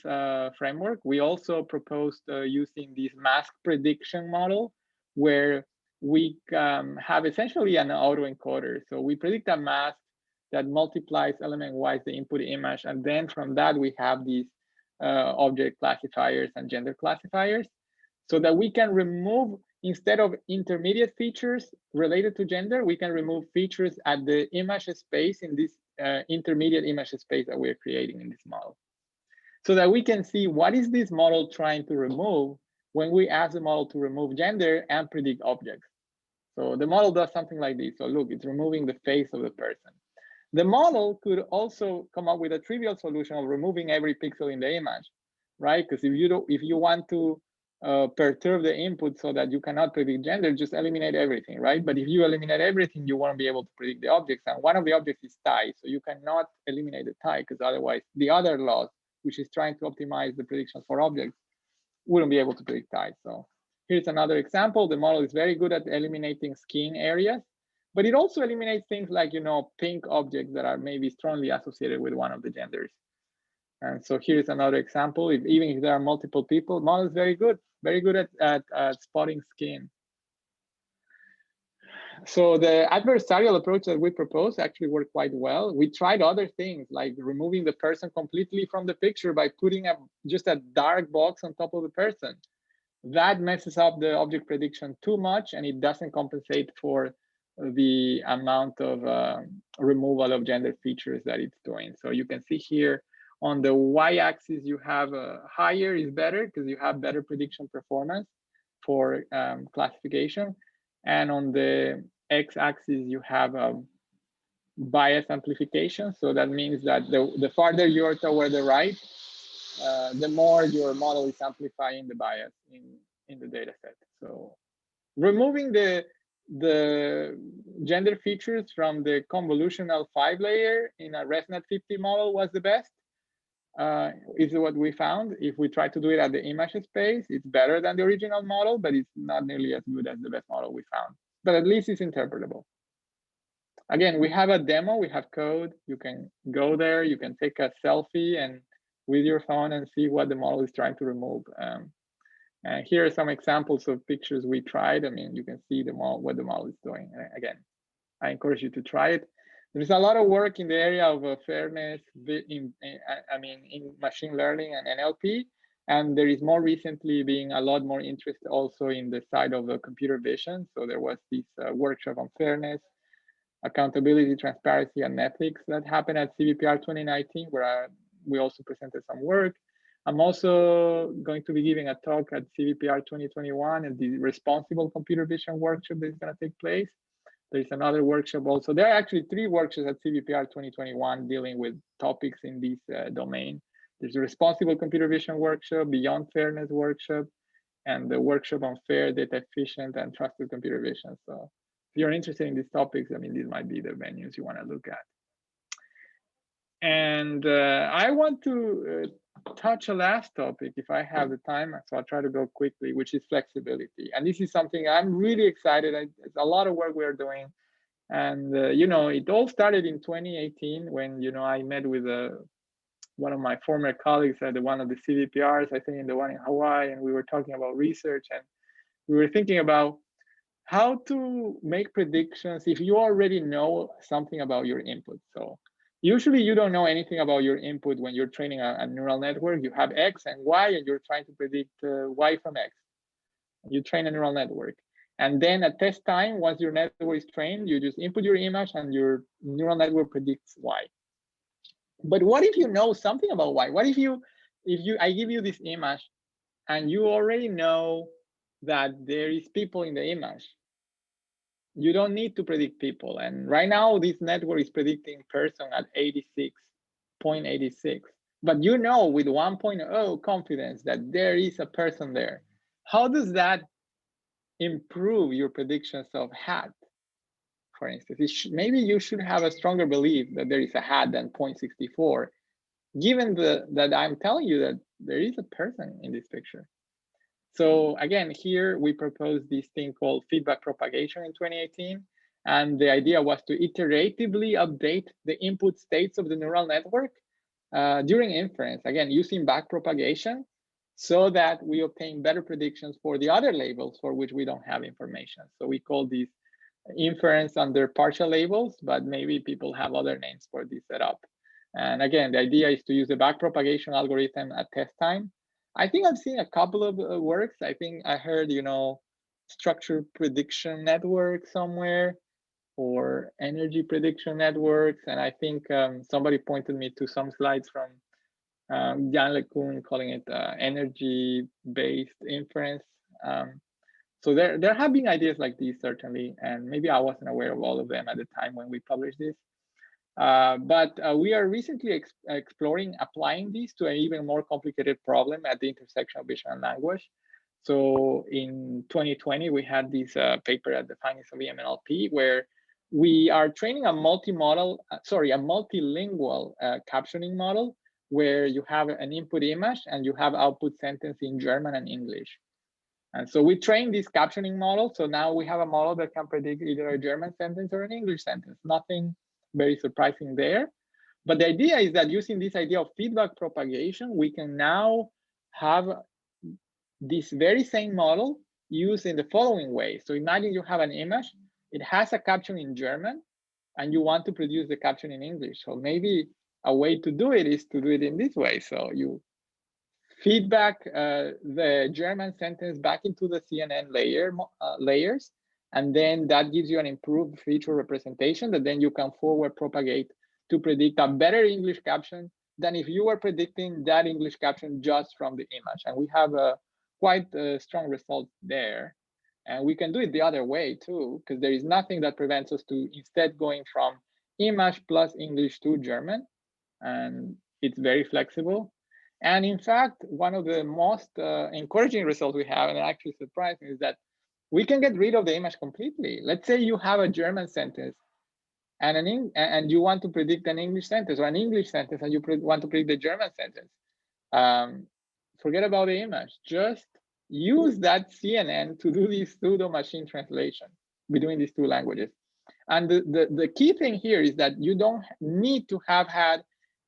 framework, we also proposed using this mask prediction model, where we have essentially an autoencoder. So we predict a mask that multiplies element-wise the input image, and then from that we have these object classifiers and gender classifiers, so that we can remove, instead of intermediate features related to gender, we can remove features at the image space in this intermediate image space that we're creating in this model, so that we can see what is this model trying to remove when we ask the model to remove gender and predict objects. So the model does something like this. So look, it's removing the face of the person. The model could also come up with a trivial solution of removing every pixel in the image, right? Because if you want to perturb the input so that you cannot predict gender, just eliminate everything, right? But if you eliminate everything, you won't be able to predict the objects. And one of the objects is tie, so you cannot eliminate the tie, because otherwise the other loss, which is trying to optimize the predictions for objects, wouldn't be able to predict ties. So here's another example. The model is very good at eliminating skin areas, but it also eliminates things like, you know, pink objects that are maybe strongly associated with one of the genders. And so here's another example. Even if there are multiple people, the model is very good at spotting skin. So the adversarial approach that we proposed actually worked quite well. We tried other things like removing the person completely from the picture by putting just a dark box on top of the person. That messes up the object prediction too much, and it doesn't compensate for the amount of removal of gender features that it's doing. So you can see here on the y-axis, you have higher is better because you have better prediction performance for classification. And on the x-axis, you have bias amplification. So that means that the farther you're toward the right, the more your model is amplifying the bias in the data set. So removing the gender features from the convolutional 5 layer in a ResNet 50 model was the best. Is what we found. If we try to do it at the image space, it's better than the original model, but it's not nearly as good as the best model we found. But at least it's interpretable. Again, we have a demo, we have code. You can go there, you can take a selfie and with your phone and see what the model is trying to remove. And here are some examples of pictures we tried. I mean, you can see the model, what the model is doing. Again, I encourage you to try it. There's a lot of work in the area of fairness in machine learning and NLP. And there is more recently being a lot more interest also in the side of computer vision. So there was this workshop on fairness, accountability, transparency, and ethics that happened at CVPR 2019, where we also presented some work. I'm also going to be giving a talk at CVPR 2021 at the Responsible Computer Vision workshop that is going to take place. There's another workshop also. There are actually 3 workshops at CVPR 2021 dealing with topics in this domain. There's a Responsible Computer Vision workshop, Beyond Fairness workshop, and the workshop on fair, data efficient, and trusted computer vision. So if you're interested in these topics, I mean, these might be the venues you want to look at. And I want to touch a last topic if I have the time, so I'll try to go quickly, which is flexibility. And this is something I'm really excited. It's a lot of work we're doing. And, it all started in 2018 when, I met with one of my former colleagues at one of the CVPRs, I think in the one in Hawaii, and we were talking about research, and we were thinking about how to make predictions if you already know something about your input. So usually you don't know anything about your input when you're training a neural network. You have X and Y, and you're trying to predict Y from X. You train a neural network. And then at test time, once your network is trained, you just input your image and your neural network predicts Y. But what if you know something about Y? What if I give you this image and you already know that there is people in the image? You don't need to predict people. And right now, this network is predicting person at 86.86. But you know with 1.0 confidence that there is a person there. How does that improve your predictions of hat? For instance, maybe you should have a stronger belief that there is a hat than 0.64, given that I'm telling you that there is a person in this picture. So again, here we proposed this thing called feedback propagation in 2018. And the idea was to iteratively update the input states of the neural network during inference, again, using back propagation so that we obtain better predictions for the other labels for which we don't have information. So we call these inference under partial labels, but maybe people have other names for this setup. And again, the idea is to use the back propagation algorithm at test time. I think I've seen a couple of works. I think I heard, structure prediction network somewhere, or energy prediction networks. And I think somebody pointed me to some slides from Jan LeCun calling it energy-based inference. So there have been ideas like these, certainly, and maybe I wasn't aware of all of them at the time when we published this. But we are recently exploring applying these to an even more complicated problem at the intersection of vision and language. So in 2020, we had this paper at the Findings of EMNLP, where we are training a multilingual captioning model, where you have an input image and you have output sentence in German and English. And so we trained this captioning model. So now we have a model that can predict either a German sentence or an English sentence. Nothing very surprising there. But the idea is that using this idea of feedback propagation, we can now have this very same model used in the following way. So imagine you have an image. it has a caption in German, and you want to produce the caption in English. So maybe a way to do it is to do it in this way. So you feedback the German sentence back into the CNN layers, and then that gives you an improved feature representation that then you can forward propagate to predict a better English caption than if you were predicting that English caption just from the image. And we have a quite strong result there. And we can do it the other way too, because there is nothing that prevents us to instead going from image plus English to German. And it's very flexible. And in fact, one of the most encouraging results we have, and actually surprising, is that we can get rid of the image completely. Let's say you have a German sentence and you want to predict an English sentence, or an English sentence and you want to predict the German sentence. Forget about the image. Just use that CNN to do this pseudo machine translation between these two languages. And the key thing here is that you don't need to have had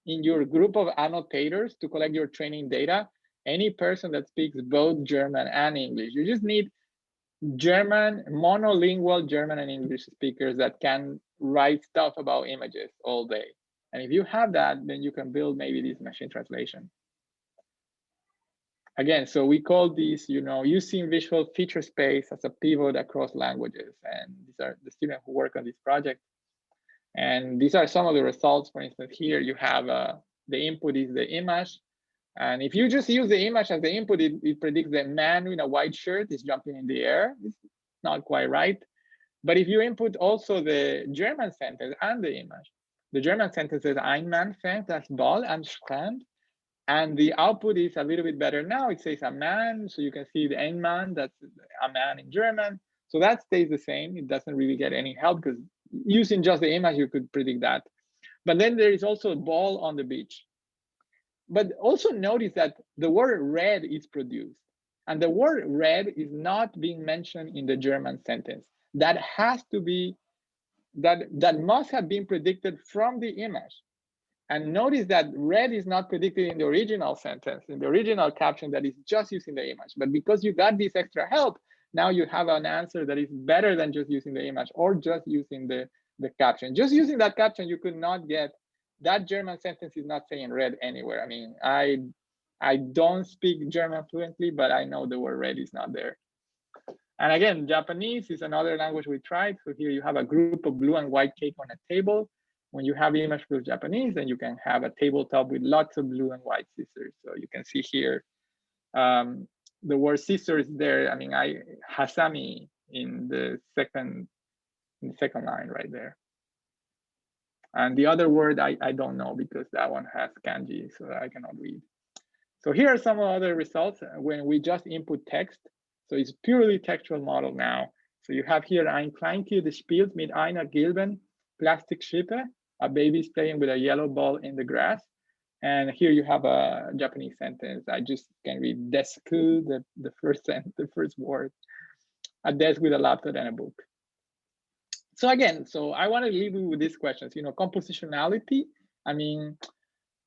in your group of annotators to collect your training data any person that speaks both German and English. You just need German, monolingual German and English speakers that can write stuff about images all day. And if you have that, then you can build maybe this machine translation. Again, so we call these, using visual feature space as a pivot across languages. And these are the students who work on this project. And these are some of the results. For instance, here you have the input is the image. And if you just use the image as the input, it predicts the man in a white shirt is jumping in the air. It's not quite right. But if you input also the German sentence and the image, the German sentence is ein Mann fängt das Ball am Strand. And the output is a little bit better now. It says a man, so you can see the ein Mann, that's a man in German. So that stays the same. It doesn't really get any help because using just the image, you could predict that. But then there is also a ball on the beach. But also notice that the word red is produced. And the word red is not being mentioned in the German sentence. That has to be, that must have been predicted from the image. And notice that red is not predicted in the original sentence, in the original caption that is just using the image. But because you got this extra help, now you have an answer that is better than just using the image or just using the caption. Just using that caption, you could not get, that German sentence is not saying red anywhere. I mean, I don't speak German fluently, but I know the word red is not there. And again, Japanese is another language we tried. So here you have a group of blue and white cake on a table. When you have image plus Japanese, then you can have a tabletop with lots of blue and white scissors. So you can see here, the word scissors there. I mean, hasami in the second line right there. And the other word I don't know because that one has kanji, so I cannot read. So here are some other results when we just input text. So it's purely textual model now. So you have here ein Kleinkind spielt mit einer gelben Plastikschippe. A baby is playing with a yellow ball in the grass. And here you have a Japanese sentence. I just can read desku, the first sentence, the first word. A desk with a laptop and a book. So again, so I want to leave you with these questions. Compositionality. I mean,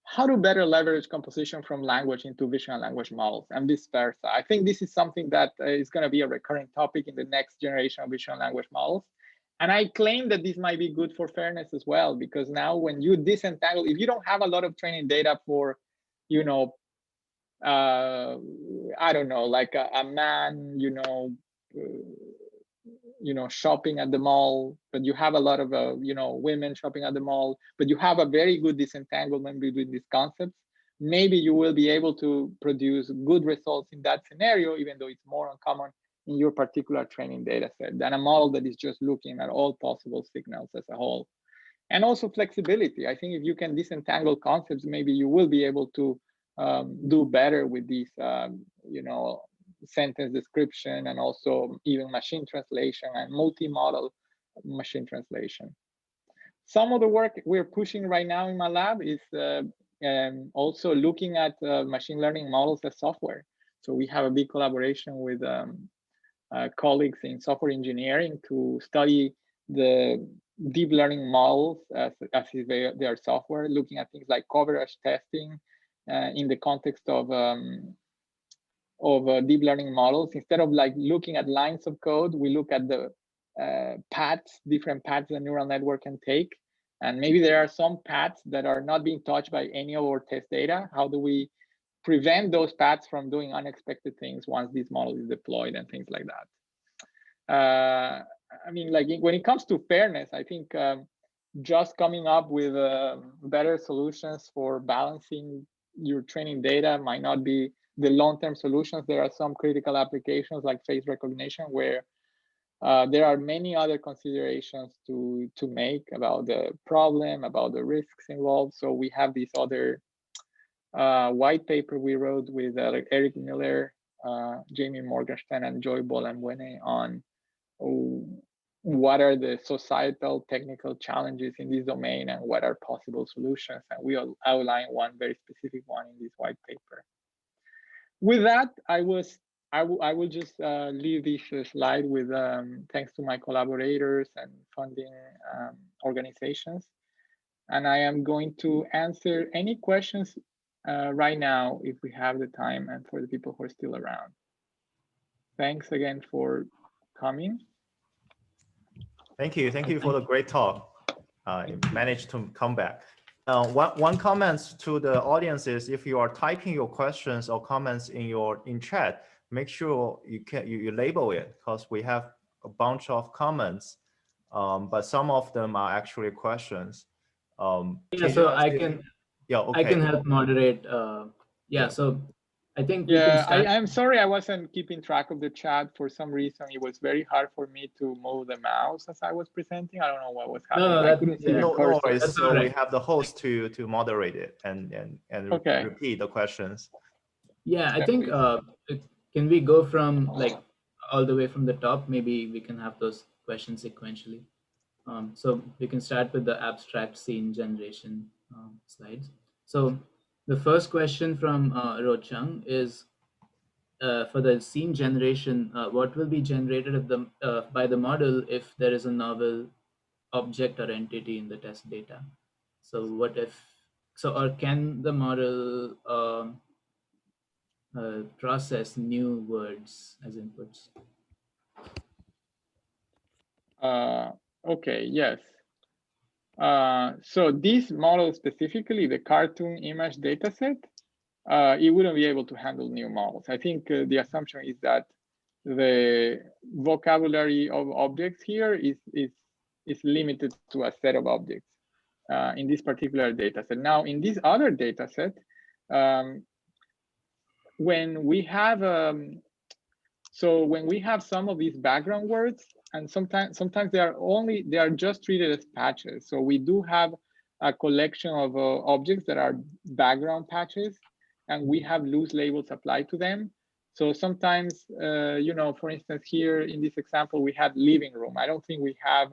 how to better leverage composition from language into visual language models and vice versa. I think this is something that is going to be a recurring topic in the next generation of visual language models. And I claim that this might be good for fairness as well, because now when you disentangle, if you don't have a lot of training data for, I don't know, like a man, shopping at the mall, but you have a lot of, women shopping at the mall, but you have a very good disentanglement between these concepts, maybe you will be able to produce good results in that scenario, even though it's more uncommon in your particular training data set than a model that is just looking at all possible signals as a whole. And also flexibility. I think if you can disentangle concepts, maybe you will be able to do better with these, sentence description and also even machine translation and multimodal machine translation. Some of the work we're pushing right now in my lab is also looking at machine learning models as software. So we have a big collaboration with colleagues in software engineering to study the deep learning models as if they are software, looking at things like coverage testing in the context of deep learning models. Instead of like looking at lines of code, we look at the paths, different paths the neural network can take. And maybe there are some paths that are not being touched by any of our test data. How do we prevent those paths from doing unexpected things once this model is deployed and things like that? I mean, like when it comes to fairness, I think just coming up with better solutions for balancing your training data might not be the long-term solutions. There are some critical applications like face recognition where there are many other considerations to make about the problem, about the risks involved. So we have this other white paper we wrote with Eric Miller, Jamie Morgenstern, and Joy Bolamwene on what are the societal technical challenges in this domain and what are possible solutions. And we outline one very specific one in this white paper. With that, I will just leave this slide with thanks to my collaborators and funding organizations. And I am going to answer any questions right now if we have the time and for the people who are still around. Thanks again for coming. Thank you. Thank you for the great talk. You managed to come back. One comment to the audience is if you are typing your questions or comments in chat, make sure you label it because we have a bunch of comments, but some of them are actually questions. Yeah, so I can help moderate. Yeah, so I think we can start. I'm sorry I wasn't keeping track of the chat for some reason. It was very hard for me to move the mouse as I was presenting. I don't know what was happening. I couldn't see the cursor. Worries. So we have the host to moderate it and repeat the questions. Yeah, I think can we go from like all the way from the top? Maybe we can have those questions sequentially. So we can start with the abstract scene generation slides. So the first question from Ro Chung is for the scene generation, what will be generated by the model if there is a novel object or entity in the test data? So what if, or can the model process new words as inputs? Okay, yes. So this model specifically, the cartoon image dataset, it wouldn't be able to handle new models. I think the assumption is that the vocabulary of objects here is limited to a set of objects in this particular dataset. Now, in this other dataset, when we have some of these background words, and sometimes they are just treated as patches. So we do have a collection of objects that are background patches, and we have loose labels applied to them. So sometimes, for instance, here in this example, we had living room. I don't think we have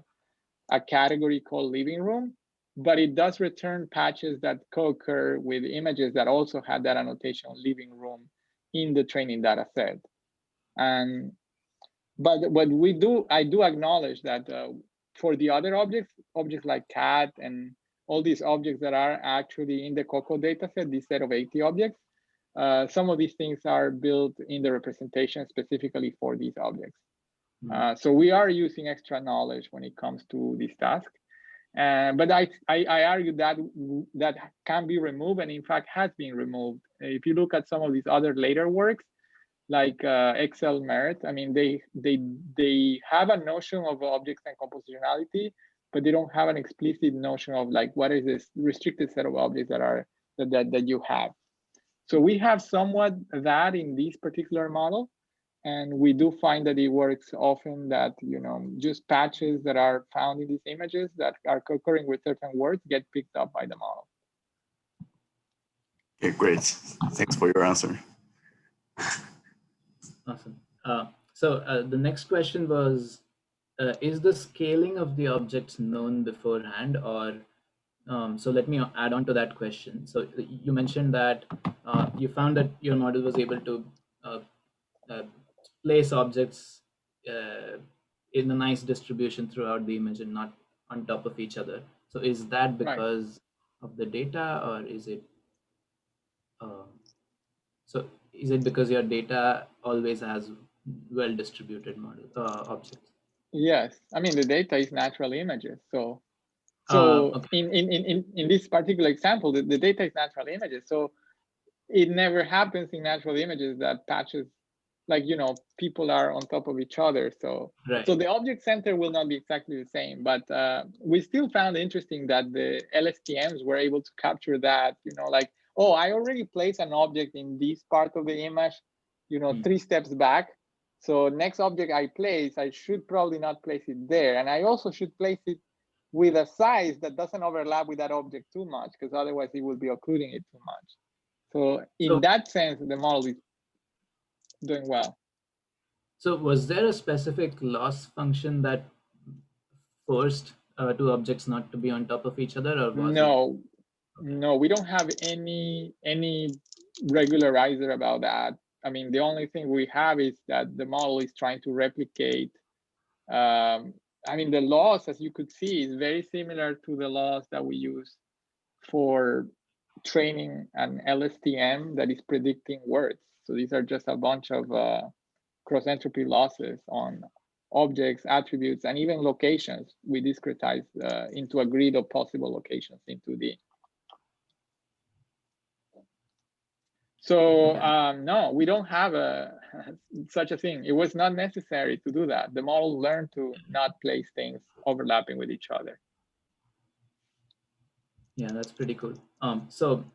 a category called living room, but it does return patches that co-occur with images that also had that annotation living room in the training data set. But I do acknowledge that for the other objects like cat and all these objects that are actually in the COCO dataset, this set of 80 objects, some of these things are built in the representation specifically for these objects. So we are using extra knowledge when it comes to this task. But I argue that can be removed, and in fact has been removed. If you look at some of these other later works, like Excel Merit, I mean, they have a notion of objects and compositionality, but they don't have an explicit notion of like what is this restricted set of objects that you have. So we have somewhat that in this particular model, and we do find that it works often that just patches that are found in these images that are occurring with certain words get picked up by the model. Okay, great. Thanks for your answer. Awesome. So the next question was, is the scaling of the objects known beforehand, or so let me add on to that question. So you mentioned that you found that your model was able to place objects in a nice distribution throughout the image and not on top of each other. So is that because of the data, or is it because your data always has well-distributed model objects? Yes, I mean the data is natural images. So Okay. in this particular example, the data is natural images. So it never happens in natural images that patches, like, you know, people are on top of each other. So Right. so the object center will not be exactly the same, but we still found interesting that the LSTMs were able to capture that, you know, like, oh, I already placed an object in this part of the image, you know, 3 steps back. So next object I place, I should probably not place it there. And I also should place it with a size that doesn't overlap with that object too much, because otherwise it will be occluding it too much. So in that sense, the model is doing well. So was there a specific loss function that forced two objects not to be on top of each other, or was it? No, Okay. no, we don't have any regularizer about that. I mean, the only thing we have is that the model is trying to replicate. I mean, the loss, as you could see, is very similar to the loss that we use for training an LSTM that is predicting words. So these are just a bunch of cross entropy losses on objects, attributes, and even locations. We discretize into a grid of possible locations in 2D. So no, we don't have such a thing. It was not necessary to do that. The model learned to not place things overlapping with each other. Yeah, that's pretty cool. So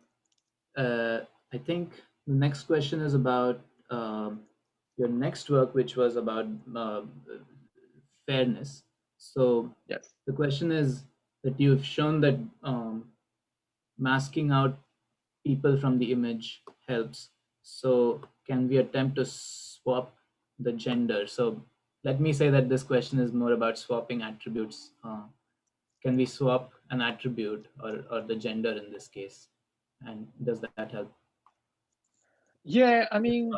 I think the next question is about your next work, which was about fairness. So Yes. the question is that you've shown that masking out people from the image helps. So can we attempt to swap the gender? So let me say that this question is more about swapping attributes. Can we swap an attribute or the gender in this case? And does that help? Yeah, I mean,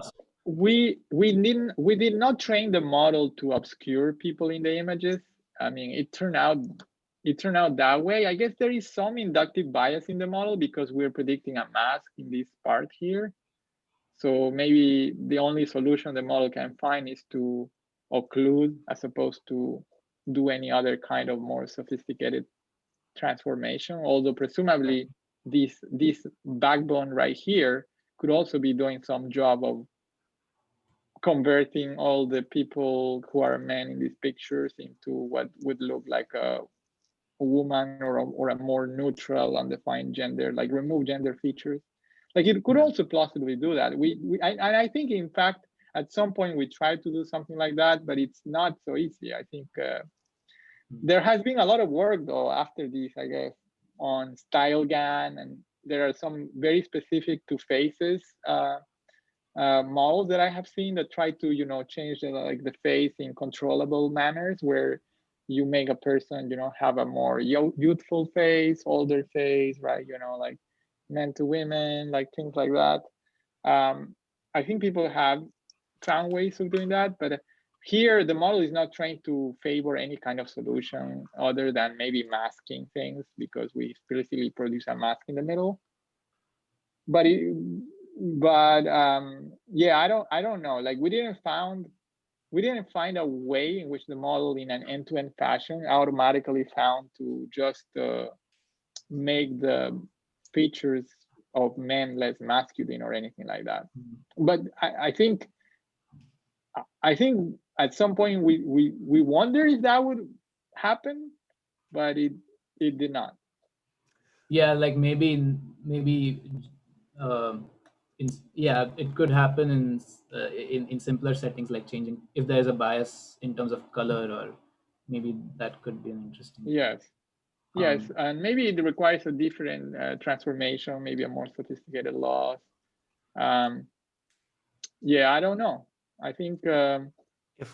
we did not train the model to obscure people in the images. I mean, it turned out that way. I guess there is some inductive bias in the model because we're predicting a mask in this part here. So maybe the only solution the model can find is to occlude as opposed to do any other kind of more sophisticated transformation. Although presumably this backbone right here could also be doing some job of converting all the people who are men in these pictures into what would look like a woman or a more neutral, undefined gender, like remove gender features. Like it could also plausibly do that. I think, in fact, at some point we tried to do something like that, but it's not so easy. I think there has been a lot of work, though, after this, I guess, on style GAN, and there are some very specific to faces models that I have seen that try to, you know, change the face in controllable manners, where you make a person, you know, have a more youthful face, older face, right? You know, like men to women, like things like that. I think people have found ways of doing that, but here the model is not trained to favor any kind of solution other than maybe masking things, because we explicitly produce a mask in the middle. But yeah, I don't know. Like we didn't find a way in which the model in an end-to-end fashion automatically found to just make the features of men less masculine or anything like that. But I think at some point we wonder if that would happen, but it did not. Yeah, like maybe yeah, it could happen in simpler settings, like changing if there's a bias in terms of color, or maybe that could be an interesting. Yes. Yes, and maybe it requires a different transformation, maybe a more sophisticated loss. Yeah, I don't know. I think it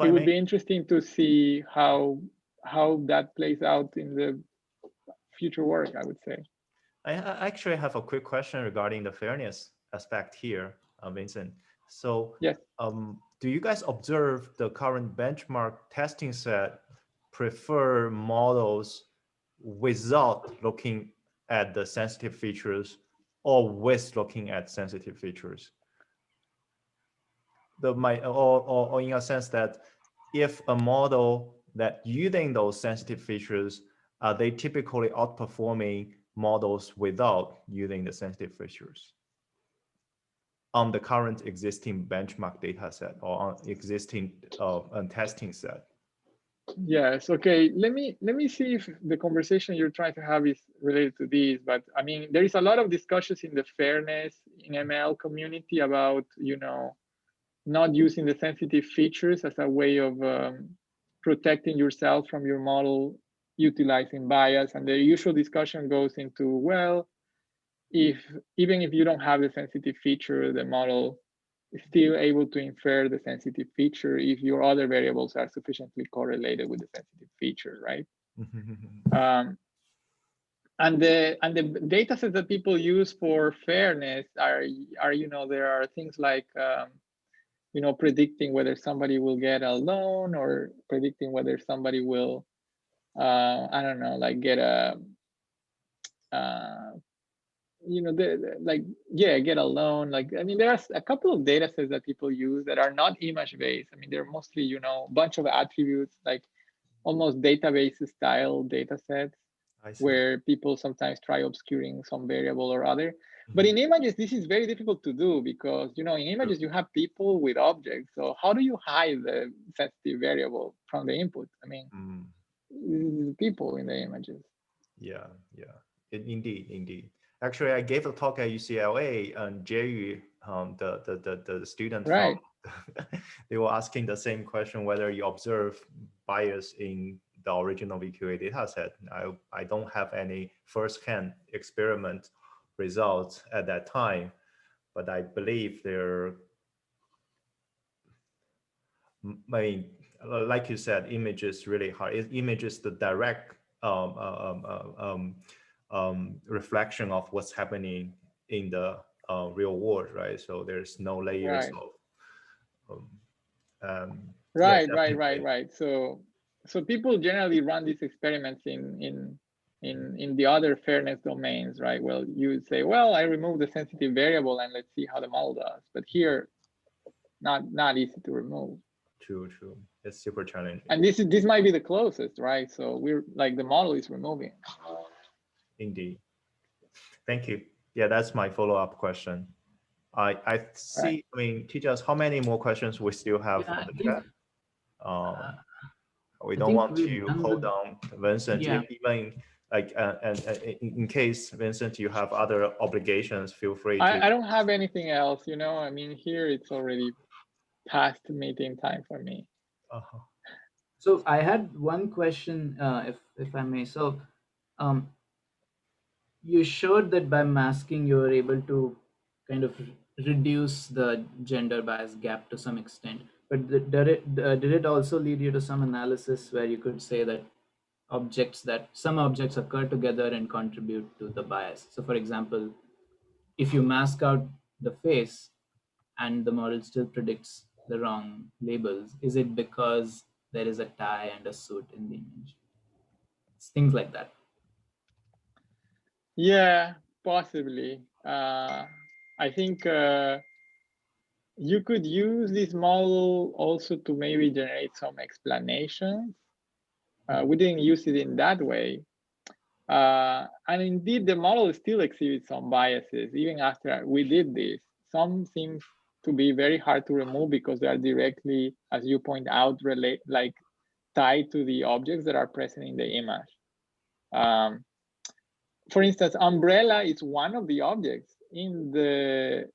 would be interesting to see how that plays out in the future work, I would say. I actually have a quick question regarding the fairness aspect here, Vincent. So yes. Do you guys observe the current benchmark testing set prefer models without looking at the sensitive features or with looking at sensitive features? Or in a sense that if a model that using those sensitive features, they typically outperforming models without using the sensitive features on the current existing benchmark data set or on existing testing set. Yes. Okay. Let me see if the conversation you're trying to have is related to this. But I mean, there is a lot of discussions in the fairness in ML community about, you know, not using the sensitive features as a way of protecting yourself from your model utilizing bias. And the usual discussion goes into, well, even if you don't have the sensitive feature, the model is still able to infer the sensitive feature if your other variables are sufficiently correlated with the sensitive feature, right? And the data sets that people use for fairness are you know, there are things like you know, predicting whether somebody will get a loan or predicting whether somebody will I don't know, like get a you know, like, yeah, get a loan. Like, I mean, there's a couple of data sets that people use that are not image based. I mean, they're mostly, you know, a bunch of attributes, like almost database style data sets where people sometimes try obscuring some variable or other. But in images, this is very difficult to do because, you know, in images, you have people with objects. So how do you hide the sensitive variable from the input? I mean, people in the images. Yeah, indeed. Actually, I gave a talk at UCLA, and Jerry, the student Right. from, they were asking the same question, whether you observe bias in the original VQA dataset. I don't have any first-hand experiment results at that time, but I believe there, I mean, like you said, image is really hard. Image is the direct reflection of what's happening in the real world, right? So there's no layers of Right. So people generally run these experiments in the other fairness domains, right? Well, you would say, well, I remove the sensitive variable and let's see how the model does. But here, not easy to remove. True. It's super challenging. And this might be the closest, right? So we're like, the model is removing. Indeed. Thank you. Yeah, that's my follow-up question. I see. Right. I mean, Tijas, how many more questions we still have on the chat? We don't want to hold on, Vincent. Yeah. Even like, and in case, Vincent, you have other obligations, feel free to. I don't have anything else. You know, I mean, here it's already past meeting time for me. So I had one question, if I may. So, you showed that by masking, you were able to kind of reduce the gender bias gap to some extent. But did it also lead you to some analysis where you could say that some objects occur together and contribute to the bias? So, for example, if you mask out the face and the model still predicts the wrong labels, is it because there is a tie and a suit in the image? It's things like that. Yeah, possibly. I think you could use this model also to maybe generate some explanations. We didn't use it in that way. And indeed, the model still exhibits some biases, even after we did this. Some seem to be very hard to remove because they are directly, as you point out, tied to the objects that are present in the image. For instance, umbrella is one of the objects in the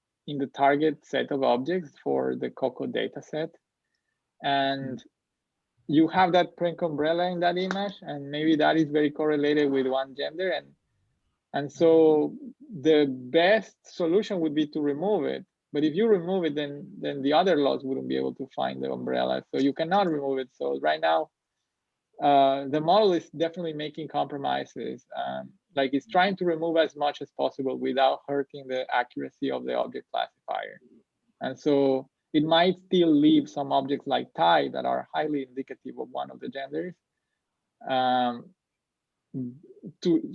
target set of objects for the COCO dataset. And you have that prank umbrella in that image, and maybe that is very correlated with one gender. And so the best solution would be to remove it. But if you remove it, then the other laws wouldn't be able to find the umbrella. So you cannot remove it. So right now, the model is definitely making compromises. Like it's trying to remove as much as possible without hurting the accuracy of the object classifier. And so it might still leave some objects like tie that are highly indicative of one of the genders,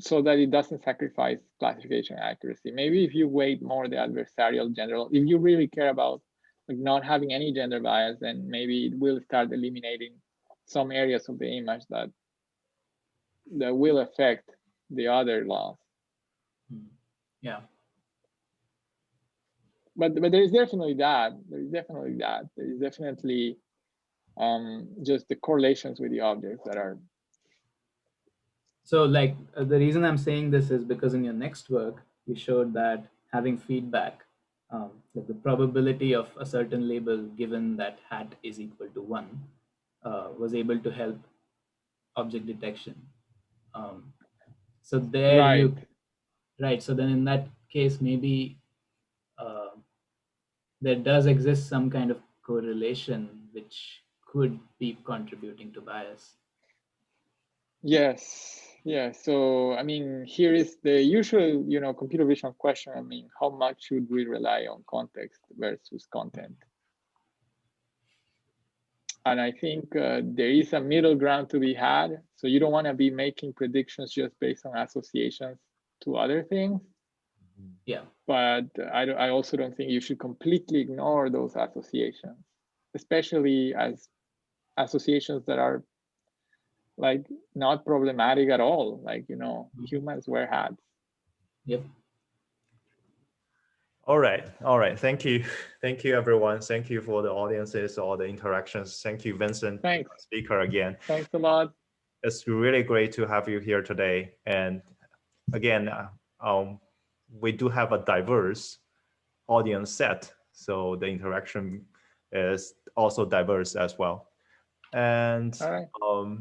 so that it doesn't sacrifice classification accuracy. Maybe if you weight more the adversarial general, if you really care about like not having any gender bias, then maybe it will start eliminating some areas of the image that will affect the other laws. Yeah. But there is definitely that. There is definitely that. There is definitely just the correlations with the objects that are. So like the reason I'm saying this is because in your next work, you showed that having feedback, that the probability of a certain label given that hat is equal to 1 was able to help object detection. So there Right. right. So then in that case, maybe there does exist some kind of correlation which could be contributing to bias. Yes. Yeah. So I mean, here is the usual, computer vision question. I mean, how much should we rely on context versus content? And I think there is a middle ground to be had. So you don't want to be making predictions just based on associations to other things. Yeah. But I also don't think you should completely ignore those associations, especially as associations that are like not problematic at all. Like, humans wear hats. Yep. All right. Thank you, everyone. Thank you for the audiences, all the interactions. Thank you, Vincent, Thanks. speaker again. Thanks a lot. It's really great to have you here today. And again, we do have a diverse audience set, so the interaction is also diverse as well. And All right.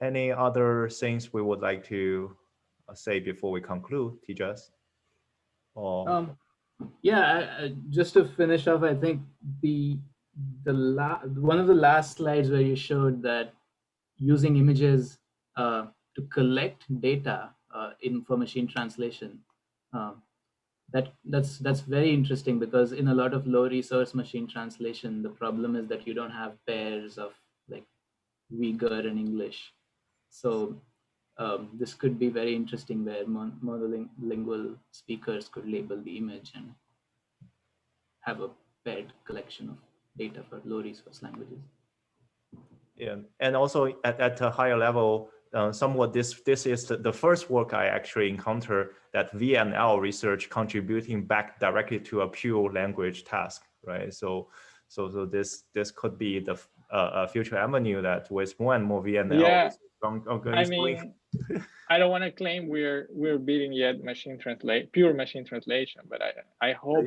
Any other things we would like to say before we conclude, Tejas? Yeah, just to finish off, I think one of the last slides where you showed that using images to collect data for machine translation, that's very interesting, because in a lot of low resource machine translation, the problem is that you don't have pairs of like Uyghur and English. So this could be very interesting, where monolingual speakers could label the image and have a paired collection of data for low resource languages. Yeah, and also at a higher level, somewhat this is the first work I actually encounter that VNL research contributing back directly to a pure language task, right? So this could be the future avenue that with more and more VNL. Yeah, I mean, I don't want to claim we're beating yet pure machine translation, but I hope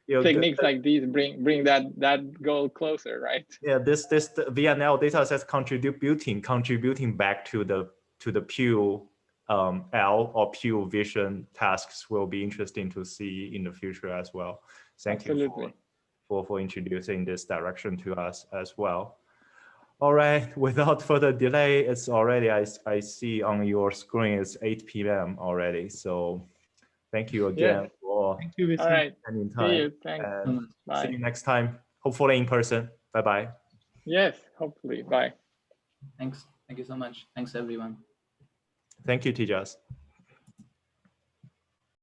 techniques like these bring that goal closer, right? Yeah, this VNL data sets contributing back to the pure L or pure vision tasks will be interesting to see in the future as well. Thank you for introducing this direction to us as well. All right, without further delay, it's already, I see on your screen, it's 8 p.m. already. So thank you again for All right. spending time. See you. Thanks. And Bye. see you next time, hopefully in person. Bye-bye. Yes, hopefully. Bye. Thanks. Thank you so much. Thanks, everyone. Thank you, Tejas.